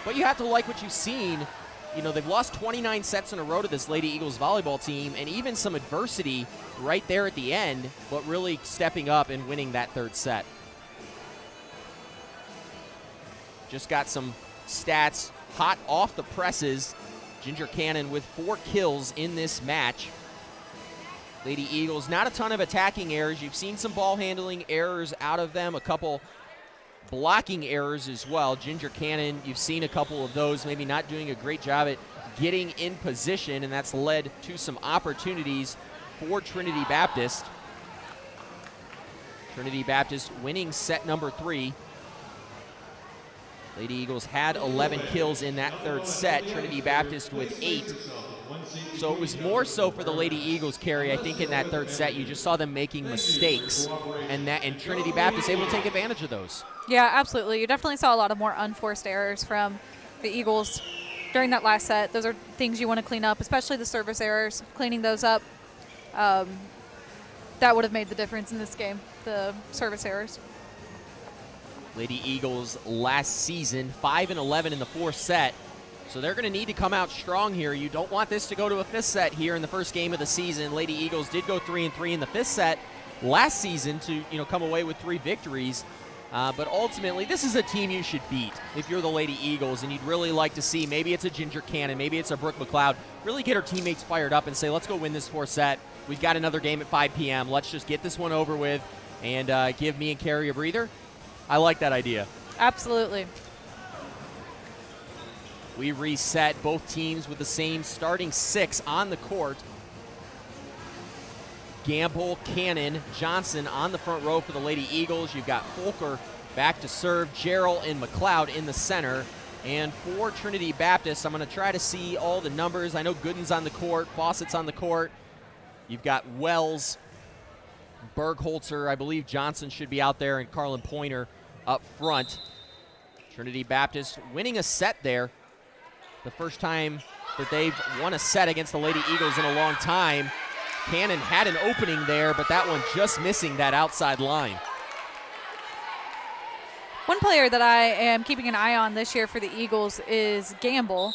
But you have to like what you've seen. They've lost 29 sets in a row to this Lady Eagles volleyball team, and even some adversity right there at the end, but really stepping up and winning that third set. Just got some stats hot off the presses. Ginger Cannon with 4 kills in this match. Lady Eagles, not a ton of attacking errors. You've seen some ball handling errors out of them, a couple blocking errors as well. Ginger Cannon, you've seen a couple of those, maybe not doing a great job at getting in position, and that's led to some opportunities for Trinity Baptist. Trinity Baptist winning set number 3. Lady Eagles had 11 kills in that third set. Trinity Baptist with 8. So it was more so for the Lady Eagles, Carrie. I think in that third set, you just saw them making mistakes, and Trinity Baptist able to take advantage of those. Yeah, absolutely. You definitely saw a lot of more unforced errors from the Eagles during that last set. Those are things you want to clean up, especially the service errors. Cleaning those up, that would have made the difference in this game, the service errors. Lady Eagles last season, 5-11 in the 4th set. So they're going to need to come out strong here. You don't want this to go to a 5th set here in the first game of the season. Lady Eagles did go 3-3 in the 5th set last season to come away with 3 victories. But ultimately, this is a team you should beat if you're the Lady Eagles, and you'd really like to see, maybe it's a Ginger Cannon, maybe it's a Brooke McLeod, really get her teammates fired up and say, let's go win this 4th set. We've got another game at 5 p.m. Let's just get this one over with and give me and Carrie a breather. I like that idea. Absolutely. We reset both teams with the same starting 6 on the court. Gamble, Cannon, Johnson on the front row for the Lady Eagles. You've got Folker Back to serve, Gerald and McLeod in the center. And for Trinity Baptist, I'm going to try to see all the numbers. I know Gooden's on the court, Fawcett's on the court. You've got Wells, Bergholzer, I believe Johnson should be out there, and Carlin Pointer up front. Trinity Baptist winning a set there. The first time that they've won a set against the Lady Eagles in a long time. Cannon had an opening there, but that one just missing that outside line. One player that I am keeping an eye on this year for the Eagles is Gamble.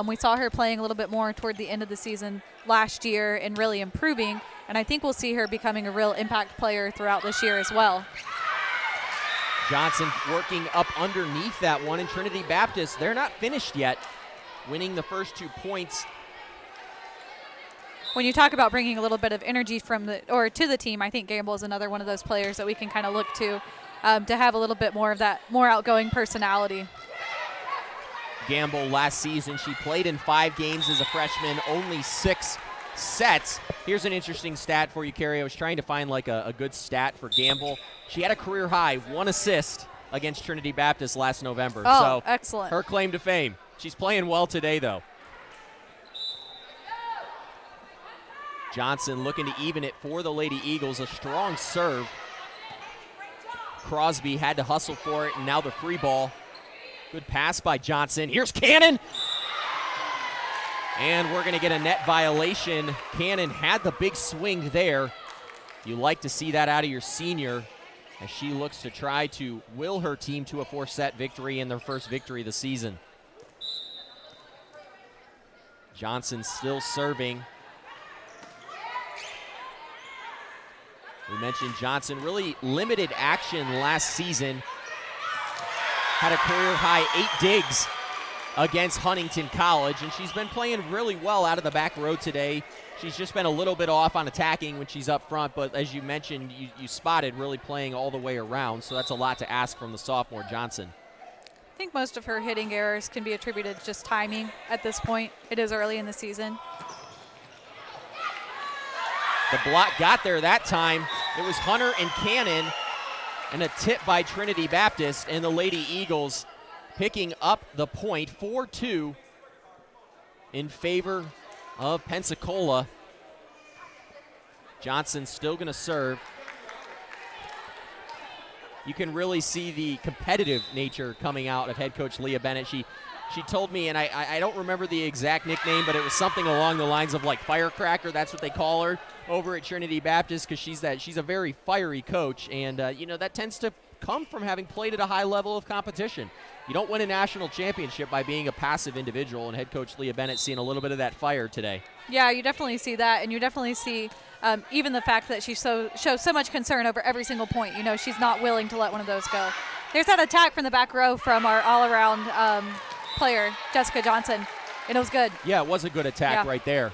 We saw her playing a little bit more toward the end of the season last year and really improving, and I think we'll see her becoming a real impact player throughout this year as well. Johnson working up underneath that one, and Trinity Baptist, they're not finished yet, winning the first 2 points. When you talk about bringing a little bit of energy to the team, I think Gamble is another one of those players that we can kind of look to have a little bit more of that more outgoing personality. Gamble last season, she played in 5 games as a freshman, only 6 sets. Here's an interesting stat for you, Carrie. I was trying to find like a good stat for Gamble. She had a career high 1 assist against Trinity Baptist last November. Oh, so excellent. Her claim to fame. She's playing well today, though. Johnson looking to even it for the Lady Eagles. A strong serve. Crosby had to hustle for it, and now the free ball. Good pass by Johnson. Here's Cannon. And we're going to get a net violation. Cannon had the big swing there. You like to see that out of your senior as she looks to try to will her team to a 4-set victory and their first victory of the season. Johnson still serving. We mentioned Johnson, really limited action last season. Had a career high 8 digs against Huntington College, and she's been playing really well out of the back row today. She's just been a little bit off on attacking when she's up front, but as you mentioned, you spotted really playing all the way around, so that's a lot to ask from the sophomore Johnson. I think most of her hitting errors can be attributed to just timing at this point. It is early in the season. The block got there that time. It was Hunter and Cannon, and a tip by Trinity Baptist, and the Lady Eagles picking up the point, 4-2 in favor of Pensacola. Johnson still going to serve. You can really see the competitive nature coming out of head coach Leah Bennett. She told me, and I don't remember the exact nickname, but it was something along the lines of like firecracker. That's what they call her over at Trinity Baptist, because she's a very fiery coach, and that tends to come from having played at a high level of competition. You don't win a national championship by being a passive individual, and head coach Leah Bennett seeing a little bit of that fire today. Yeah, you definitely see that, and you definitely see even the fact that she shows so much concern over every single point. She's not willing to let one of those go. There's that attack from the back row from our all-around player, Jessica Johnson, and it was good. Yeah, it was a good attack right there.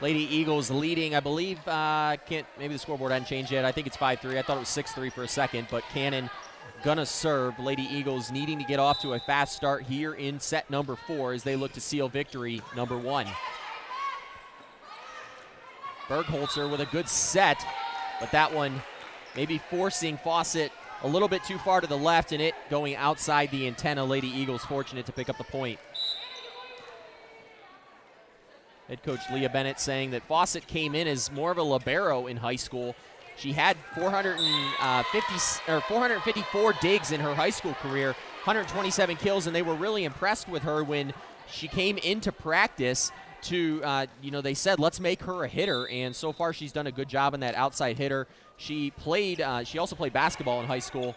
Lady Eagles leading, I believe, maybe the scoreboard hadn't changed yet. I think it's 5-3. I thought it was 6-3 for a second, but Cannon gonna serve. Lady Eagles needing to get off to a fast start here in set number 4 as they look to seal victory number 1. Bergholzer with a good set, but that one maybe forcing Fawcett a little bit too far to the left, and it going outside the antenna. Lady Eagles fortunate to pick up the point. Head coach Leah Bennett saying that Fawcett came in as more of a libero in high school. She had 454 digs in her high school career, 127 kills, and they were really impressed with her when she came into practice to, they said, let's make her a hitter, and so far she's done a good job in that outside hitter. She also played basketball in high school.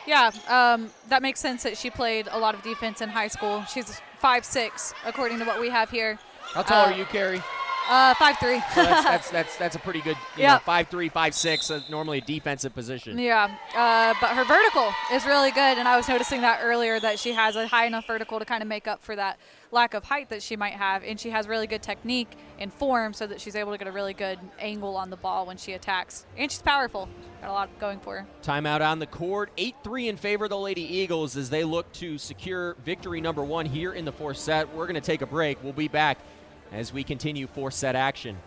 Yeah, that makes sense that she played a lot of defense in high school. She's 5'6", according to what we have here. How tall are you, Carrie? 5'3". So that's a pretty good, 5'3", 5'6", normally a defensive position. Yeah, but her vertical is really good, and I was noticing that earlier, that she has a high enough vertical to kind of make up for that lack of height that she might have, and she has really good technique and form so that she's able to get a really good angle on the ball when she attacks. And she's powerful. Got a lot going for her. Timeout on the court. 8-3 in favor of the Lady Eagles as they look to secure victory number 1 here in the 4th set. We're going to take a break. We'll be back as we continue 4th set action.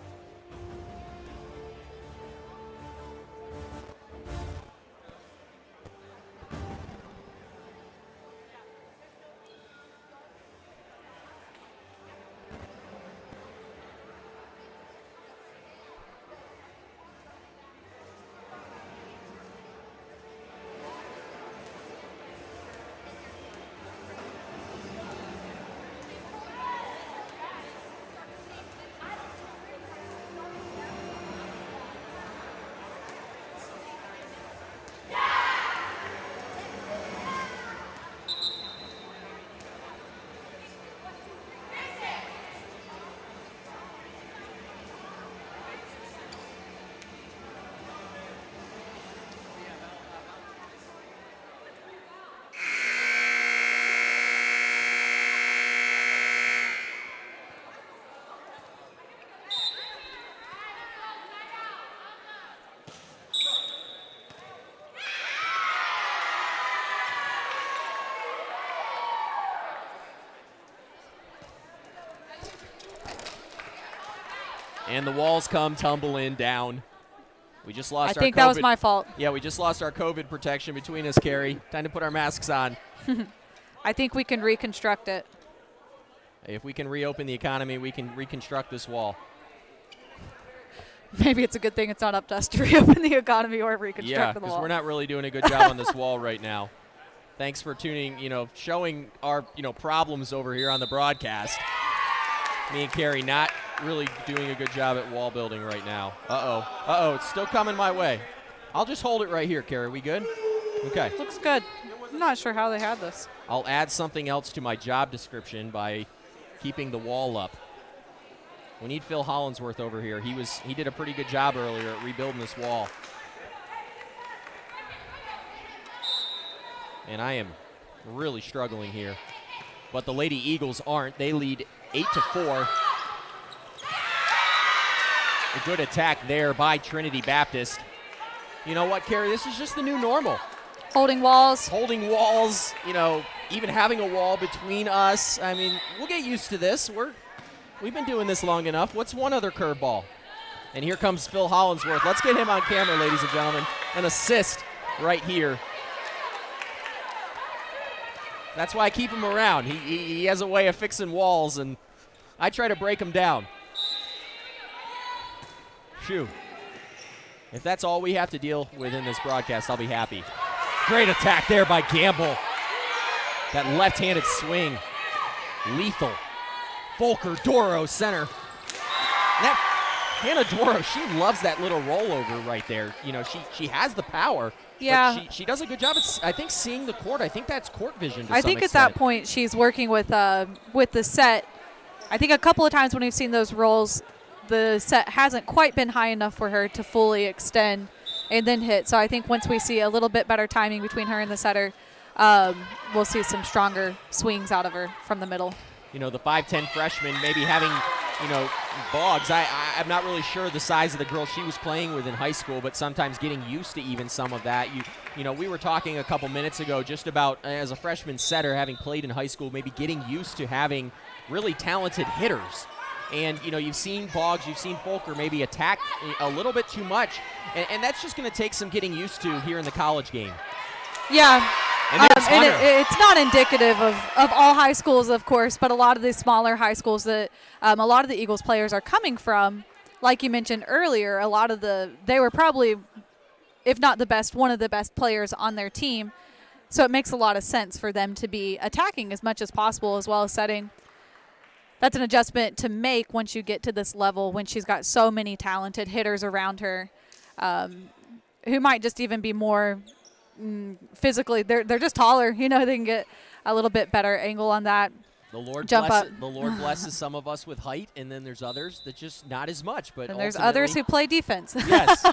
And the walls come tumbling down. We just lost our I think COVID. that was my fault. Yeah, we just lost our COVID protection between us, Carrie. Time to put our masks on. I think we can reconstruct it. If we can reopen the economy, we can reconstruct this wall. Maybe it's a good thing it's not up to us to reopen the economy or reconstruct Yeah, the because wall. we're not really doing a good job on this wall right now. Thanks for tuning, showing our, problems over here on the broadcast. Me and Carrie not really doing a good job at wall building right now. Uh-oh, it's still coming my way. I'll just hold it right here, Carrie. We good? Okay. Looks good. I'm not sure how they had this. I'll add something else to my job description by keeping the wall up. We need Phil Hollinsworth over here. He did a pretty good job earlier at rebuilding this wall. And I am really struggling here. But the Lady Eagles aren't. They lead 8-4. A good attack there by Trinity Baptist. You know what, Carrie? This is just the new normal. Holding walls. Holding walls, even having a wall between us. I mean, we'll get used to this. We've been doing this long enough. What's one other curveball? And here comes Phil Hollinsworth. Let's get him on camera, ladies and gentlemen. An assist right here. That's why I keep him around. He has a way of fixing walls, and I try to break him down. Phew. If that's all we have to deal with in this broadcast, I'll be happy. Great attack there by Gamble. That left-handed swing. Lethal. Volker, Doro, center. That Hannah Doro, she loves that little rollover right there. She has the power. Yeah. But she does a good job at, I think, seeing the court. I think that's court vision to I some think extent. at that point she's working with the set. I think a couple of times when we've seen those rolls, the set hasn't quite been high enough for her to fully extend and then hit. So I think once we see a little bit better timing between her and the setter, we'll see some stronger swings out of her from the middle. The 5'10 freshman maybe having, Boggs. I'm not really sure the size of the girl she was playing with in high school, but sometimes getting used to even some of that. We were talking a couple minutes ago just about, as a freshman setter, having played in high school, maybe getting used to having really talented hitters. And, you've seen Boggs, you've seen Volker maybe attack a little bit too much, and that's just going to take some getting used to here in the college game. Yeah. And it's not indicative of all high schools, of course, but a lot of the smaller high schools that a lot of the Eagles players are coming from, like you mentioned earlier, they were probably, if not the best, one of the best players on their team. So it makes a lot of sense for them to be attacking as much as possible as well as setting. That's an adjustment to make once you get to this level, when she's got so many talented hitters around her who might just even be more physically. They're just taller. They can get a little bit better angle on that. The Lord blesses some of us with height, and then there's others that just not as much. But and there's others who play defense. Yes.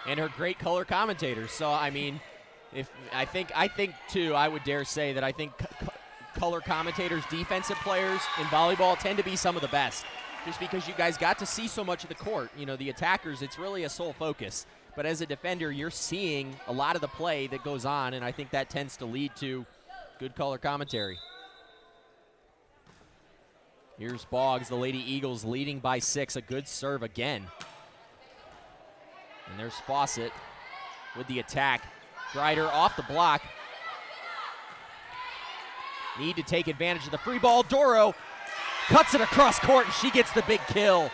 And her great color commentators. So I mean, I think too, I would dare say that I think color commentators, defensive players in volleyball tend to be some of the best, just because you guys got to see so much of the court. The attackers, it's really a sole focus. But as a defender, you're seeing a lot of the play that goes on, and I think that tends to lead to good color commentary. Here's Boggs, the Lady Eagles leading by 6. A good serve again. And there's Fawcett with the attack. Grider off the block. Need to take advantage of the free ball. Doro cuts it across court, and she gets the big kill.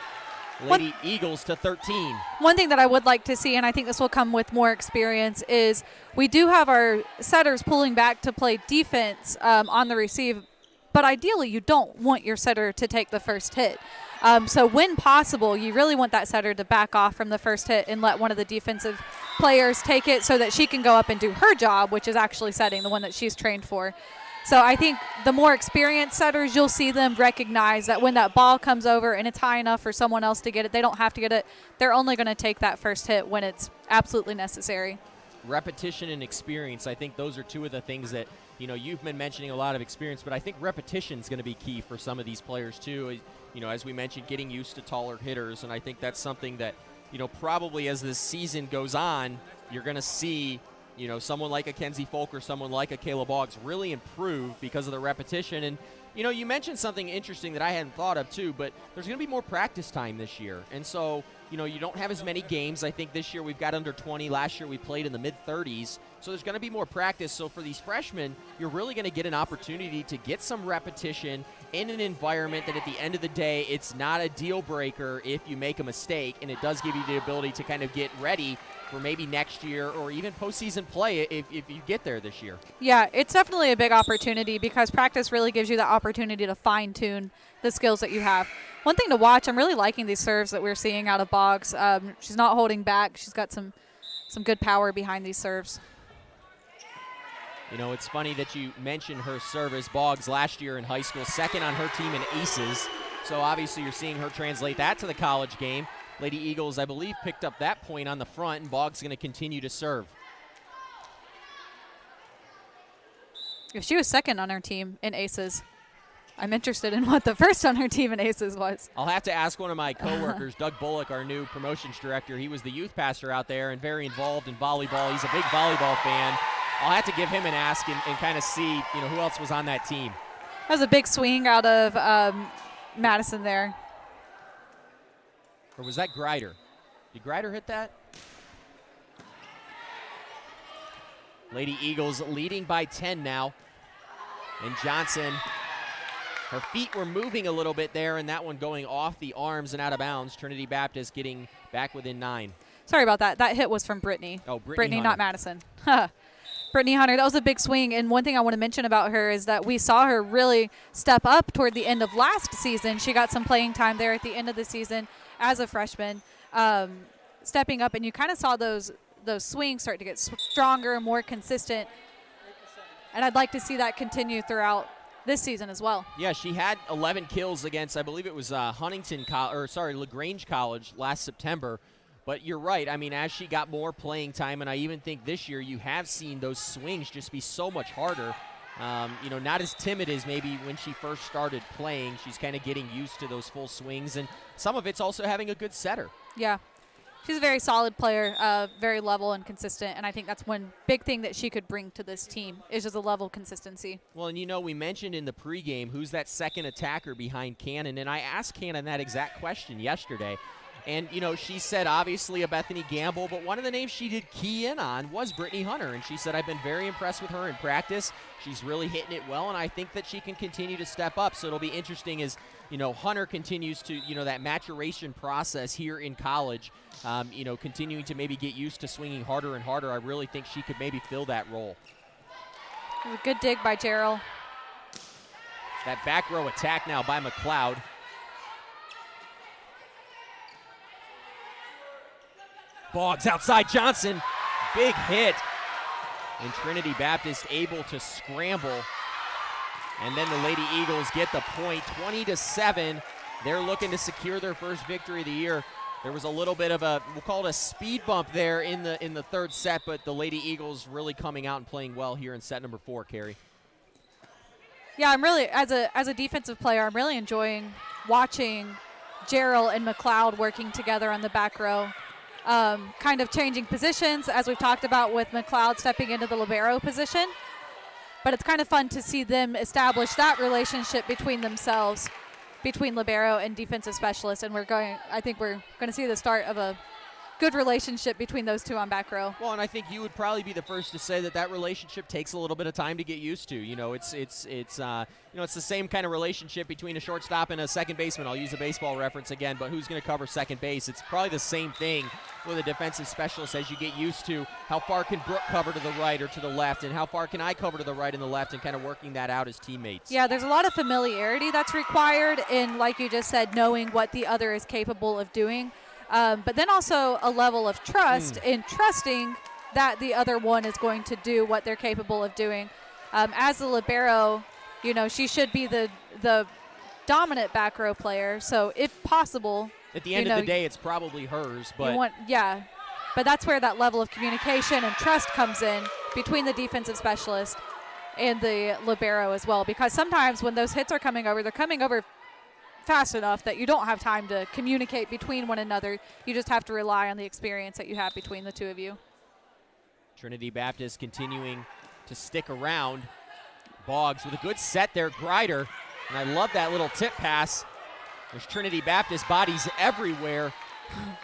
Lady Eagles to 13. One thing that I would like to see, and I think this will come with more experience, is we do have our setters pulling back to play defense on the receive, but ideally you don't want your setter to take the first hit. So when possible, you really want that setter to back off from the first hit and let one of the defensive players take it so that she can go up and do her job, which is actually setting, the one that she's trained for. So I think the more experienced setters, you'll see them recognize that when that ball comes over and it's high enough for someone else to get it, they don't have to get it. They're only going to take that first hit when it's absolutely necessary. Repetition and experience, I think those are two of the things that, you've been mentioning a lot of experience, but I think repetition is going to be key for some of these players too. As we mentioned, getting used to taller hitters, and I think that's something that, probably as this season goes on, you're going to see someone like a Kenzie Folk or someone like a Kayla Boggs really improve because of the repetition. And, You know, you mentioned something interesting that I hadn't thought of too, but there's going to be more practice time this year. And so, you know, you don't have as many games. I think this year we've got under 20. Last year we played in the mid-30s. So there's going to be more practice. So for these freshmen, you're really going to get an opportunity to get some repetition in an environment that at the end of the day, it's not a deal breaker if you make a mistake, and it does give you the ability to kind of get ready for maybe next year or even postseason play if you get there this year. Yeah, it's definitely a big opportunity because practice really gives you the opportunity to fine-tune the skills that you have. One thing to watch, I'm really liking these serves that we're seeing out of Boggs. She's not holding back. She's got some good power behind these serves. You know, it's funny that you mentioned her service. Boggs last year in high school, second on her team in aces. So obviously you're seeing her translate that to the college game. Lady Eagles, I believe, picked up that point on the front, and Boggs going to continue to serve. If she was second on her team in aces, I'm interested in what the first on her team in aces was. I'll have to ask one of my coworkers, Doug Bullock, our new promotions director. He was the youth pastor out there and very involved in volleyball. He's a big volleyball fan. I'll have to give him an ask and kind of see, you know, who else was on that team. That was a big swing out of Madison there. Or was that Grider? Did Grider hit that? Lady Eagles leading by 10 now. And Johnson, her feet were moving a little bit there, and that one going off the arms and out of bounds. Trinity Baptist getting back within 9. Sorry about that. That hit was from Brittany. Oh, Brittany not Madison. Brittany Hunter, that was a big swing. And one thing I want to mention about her is that we saw her really step up toward the end of last season. She got some playing time there at the end of the season as a freshman, stepping up. And you kind of saw those swings start to get stronger, more consistent. And I'd like to see that continue throughout this season as well. Yeah, she had 11 kills against, I believe it was LaGrange College last September. But you're right. I mean, as she got more playing time, and I even think this year you have seen those swings just be so much harder. You know, not as timid as maybe when she first started playing. She's kind of getting used to those full swings, and some of it's also having a good setter. Yeah. She's a very solid player, very level and consistent, and I think that's one big thing that she could bring to this team is just a level of consistency. Well, and you know, we mentioned in the pregame who's that second attacker behind Cannon, and I asked Cannon that exact question yesterday. And, you know, she said obviously a Bethany Gamble, but one of the names she did key in on was Brittany Hunter. And she said, I've been very impressed with her in practice. She's really hitting it well, and I think that she can continue to step up. So it'll be interesting as, you know, Hunter continues to, you know, that maturation process here in college, you know, continuing to maybe get used to swinging harder and harder. I really think she could maybe fill that role. A good dig by Gerald. That back row attack now by McLeod. Boggs outside Johnson, big hit. And Trinity Baptist able to scramble. And then the Lady Eagles get the point, 20-7. They're looking to secure their first victory of the year. There was a little bit of a, we'll call it a speed bump there in the third set, but the Lady Eagles really coming out and playing well here in set number 4, Carrie. Yeah, I'm really, as a defensive player, I'm really enjoying watching Gerald and McLeod working together on the back row. Kind of changing positions, as we've talked about with McLeod stepping into the libero position. But it's kind of fun to see them establish that relationship between themselves, between libero and defensive specialist. And I think we're going to see the start of a good relationship between those two on back row. Well, and I think you would probably be the first to say that relationship takes a little bit of time to get used to. You know, it's the same kind of relationship between a shortstop and a second baseman. I'll use a baseball reference again, but who's going to cover second base? It's probably the same thing with a defensive specialist as you get used to how far can Brooke cover to the right or to the left, and how far can I cover to the right and the left, and kind of working that out as teammates. Yeah, there's a lot of familiarity that's required in, like you just said, knowing what the other is capable of doing. But then also a level of trust in trusting that the other one is going to do what they're capable of doing. As a libero, you know, she should be the dominant back row player. So if possible, at the end of the day, it's probably hers. But but that's where that level of communication and trust comes in between the defensive specialist and the libero as well. Because sometimes when those hits are coming over, they're coming over fast enough that you don't have time to communicate between one another. You just have to rely on the experience that you have between the two of you. Trinity Baptist continuing to stick around. Boggs with a good set there. Grider And I love that little tip pass. There's Trinity Baptist bodies everywhere,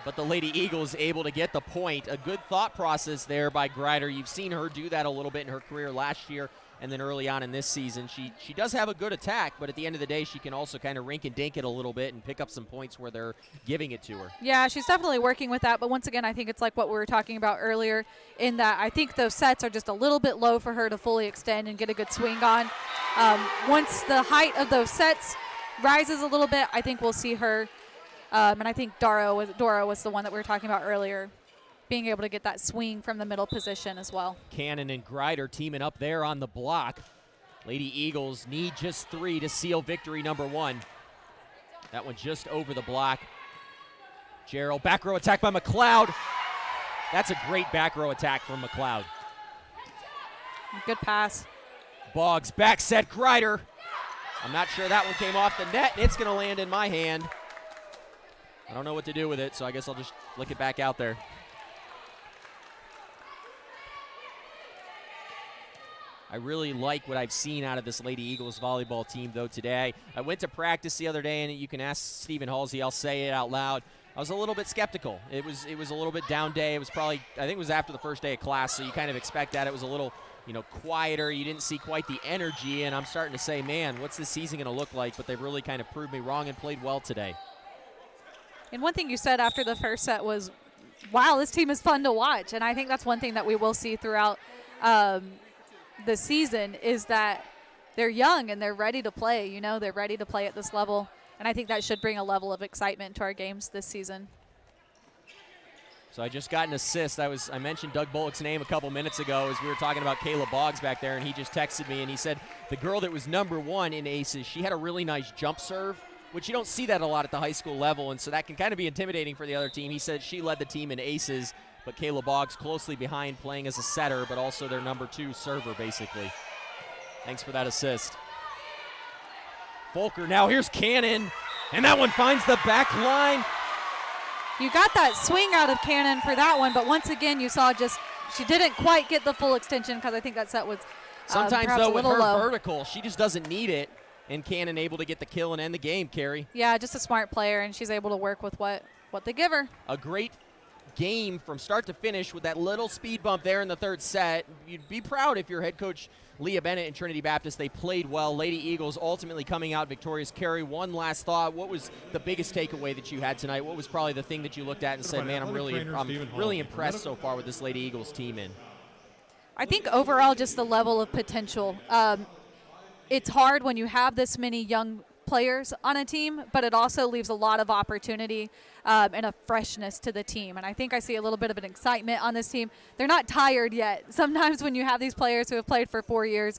but the Lady Eagles able to get the point. A good thought process there by Grider. You've seen her do that a little bit in her career last year and then early on in this season. She does have a good attack, but at the end of the day, she can also kind of rink and dink it a little bit and pick up some points where they're giving it to her. Yeah, she's definitely working with that, but once again, I think it's like what we were talking about earlier in that I think those sets are just a little bit low for her to fully extend and get a good swing on. Once the height of those sets rises a little bit, I think we'll see her, and I think Dora was the one that we were talking about earlier, being able to get that swing from the middle position as well. Cannon and Grider teaming up there on the block. Lady Eagles need just 3 to seal victory number 1. That one just over the block. Gerald, back row attack by McLeod. That's a great back row attack from McLeod. Good pass. Boggs, back set, Grider. I'm not sure that one came off the net. It's going to land in my hand. I don't know what to do with it, so I guess I'll just flick it back out there. I really like what I've seen out of this Lady Eagles volleyball team, though, today. I went to practice the other day, and you can ask Stephen Halsey. I'll say it out loud. I was a little bit skeptical. It was a little bit down day. It was probably, I think it was after the first day of class, so you kind of expect that. It was a little, quieter. You didn't see quite the energy, and I'm starting to say, man, what's this season going to look like? But they've really kind of proved me wrong and played well today. And one thing you said after the first set was, wow, this team is fun to watch. And I think that's one thing that we will see throughout the season is that they're young and they're ready to play. They're ready to play at this level. And I think that should bring a level of excitement to our games this season. So I just got an assist. I mentioned Doug Bullock's name a couple minutes ago as we were talking about Kayla Boggs back there, and he just texted me and he said the girl that was number 1 in aces, she had a really nice jump serve, which you don't see that a lot at the high school level, and so that can kind of be intimidating for the other team. He said she led the team in aces, but Kayla Boggs closely behind playing as a setter, but also their number 2 server, basically. Thanks for that assist. Volker, now here's Cannon, and that one finds the back line. You got that swing out of Cannon for that one, but once again, you saw she didn't quite get the full extension because I think that set was sometimes, perhaps though, a with little her low. vertical, she just doesn't need it, and Cannon able to get the kill and end the game, Carrie. Yeah, just a smart player, and she's able to work with what they give her. A great game from start to finish with that little speed bump there in the third set. You'd be proud if your head coach Leah Bennett and Trinity Baptist, they played well. Lady Eagles ultimately coming out victorious. Carrie, one last thought. What was the biggest takeaway that you had tonight? What was probably the thing that you looked at and said, man, I'm really impressed so far with this Lady Eagles team in? I think overall just the level of potential. It's hard when you have this many young players on a team, but it also leaves a lot of opportunity and a freshness to the team. And I think I see a little bit of an excitement on this team. They're not tired yet. Sometimes when you have these players who have played for 4 years,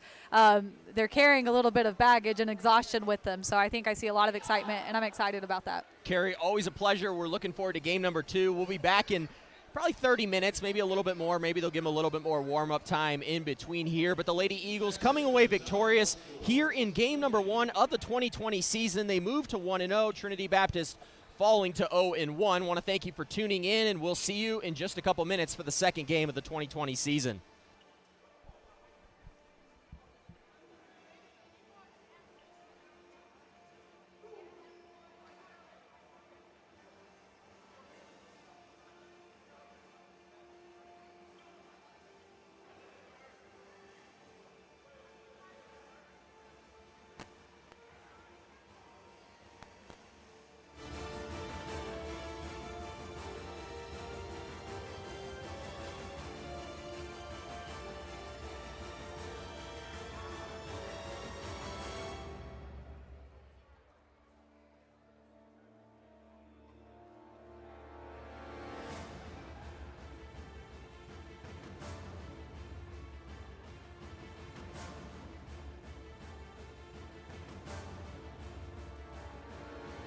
they're carrying a little bit of baggage and exhaustion with them. So I think I see a lot of excitement, and I'm excited about that. Carrie, always a pleasure. We're looking forward to game number 2. We'll be back in probably 30 minutes, maybe a little bit more. Maybe they'll give them a little bit more warm-up time in between here. But the Lady Eagles coming away victorious here in game number 1 of the 2020 season. They move to 1-0. Trinity Baptist falling to 0-1. Want to thank you for tuning in, and we'll see you in just a couple minutes for the second game of the 2020 season.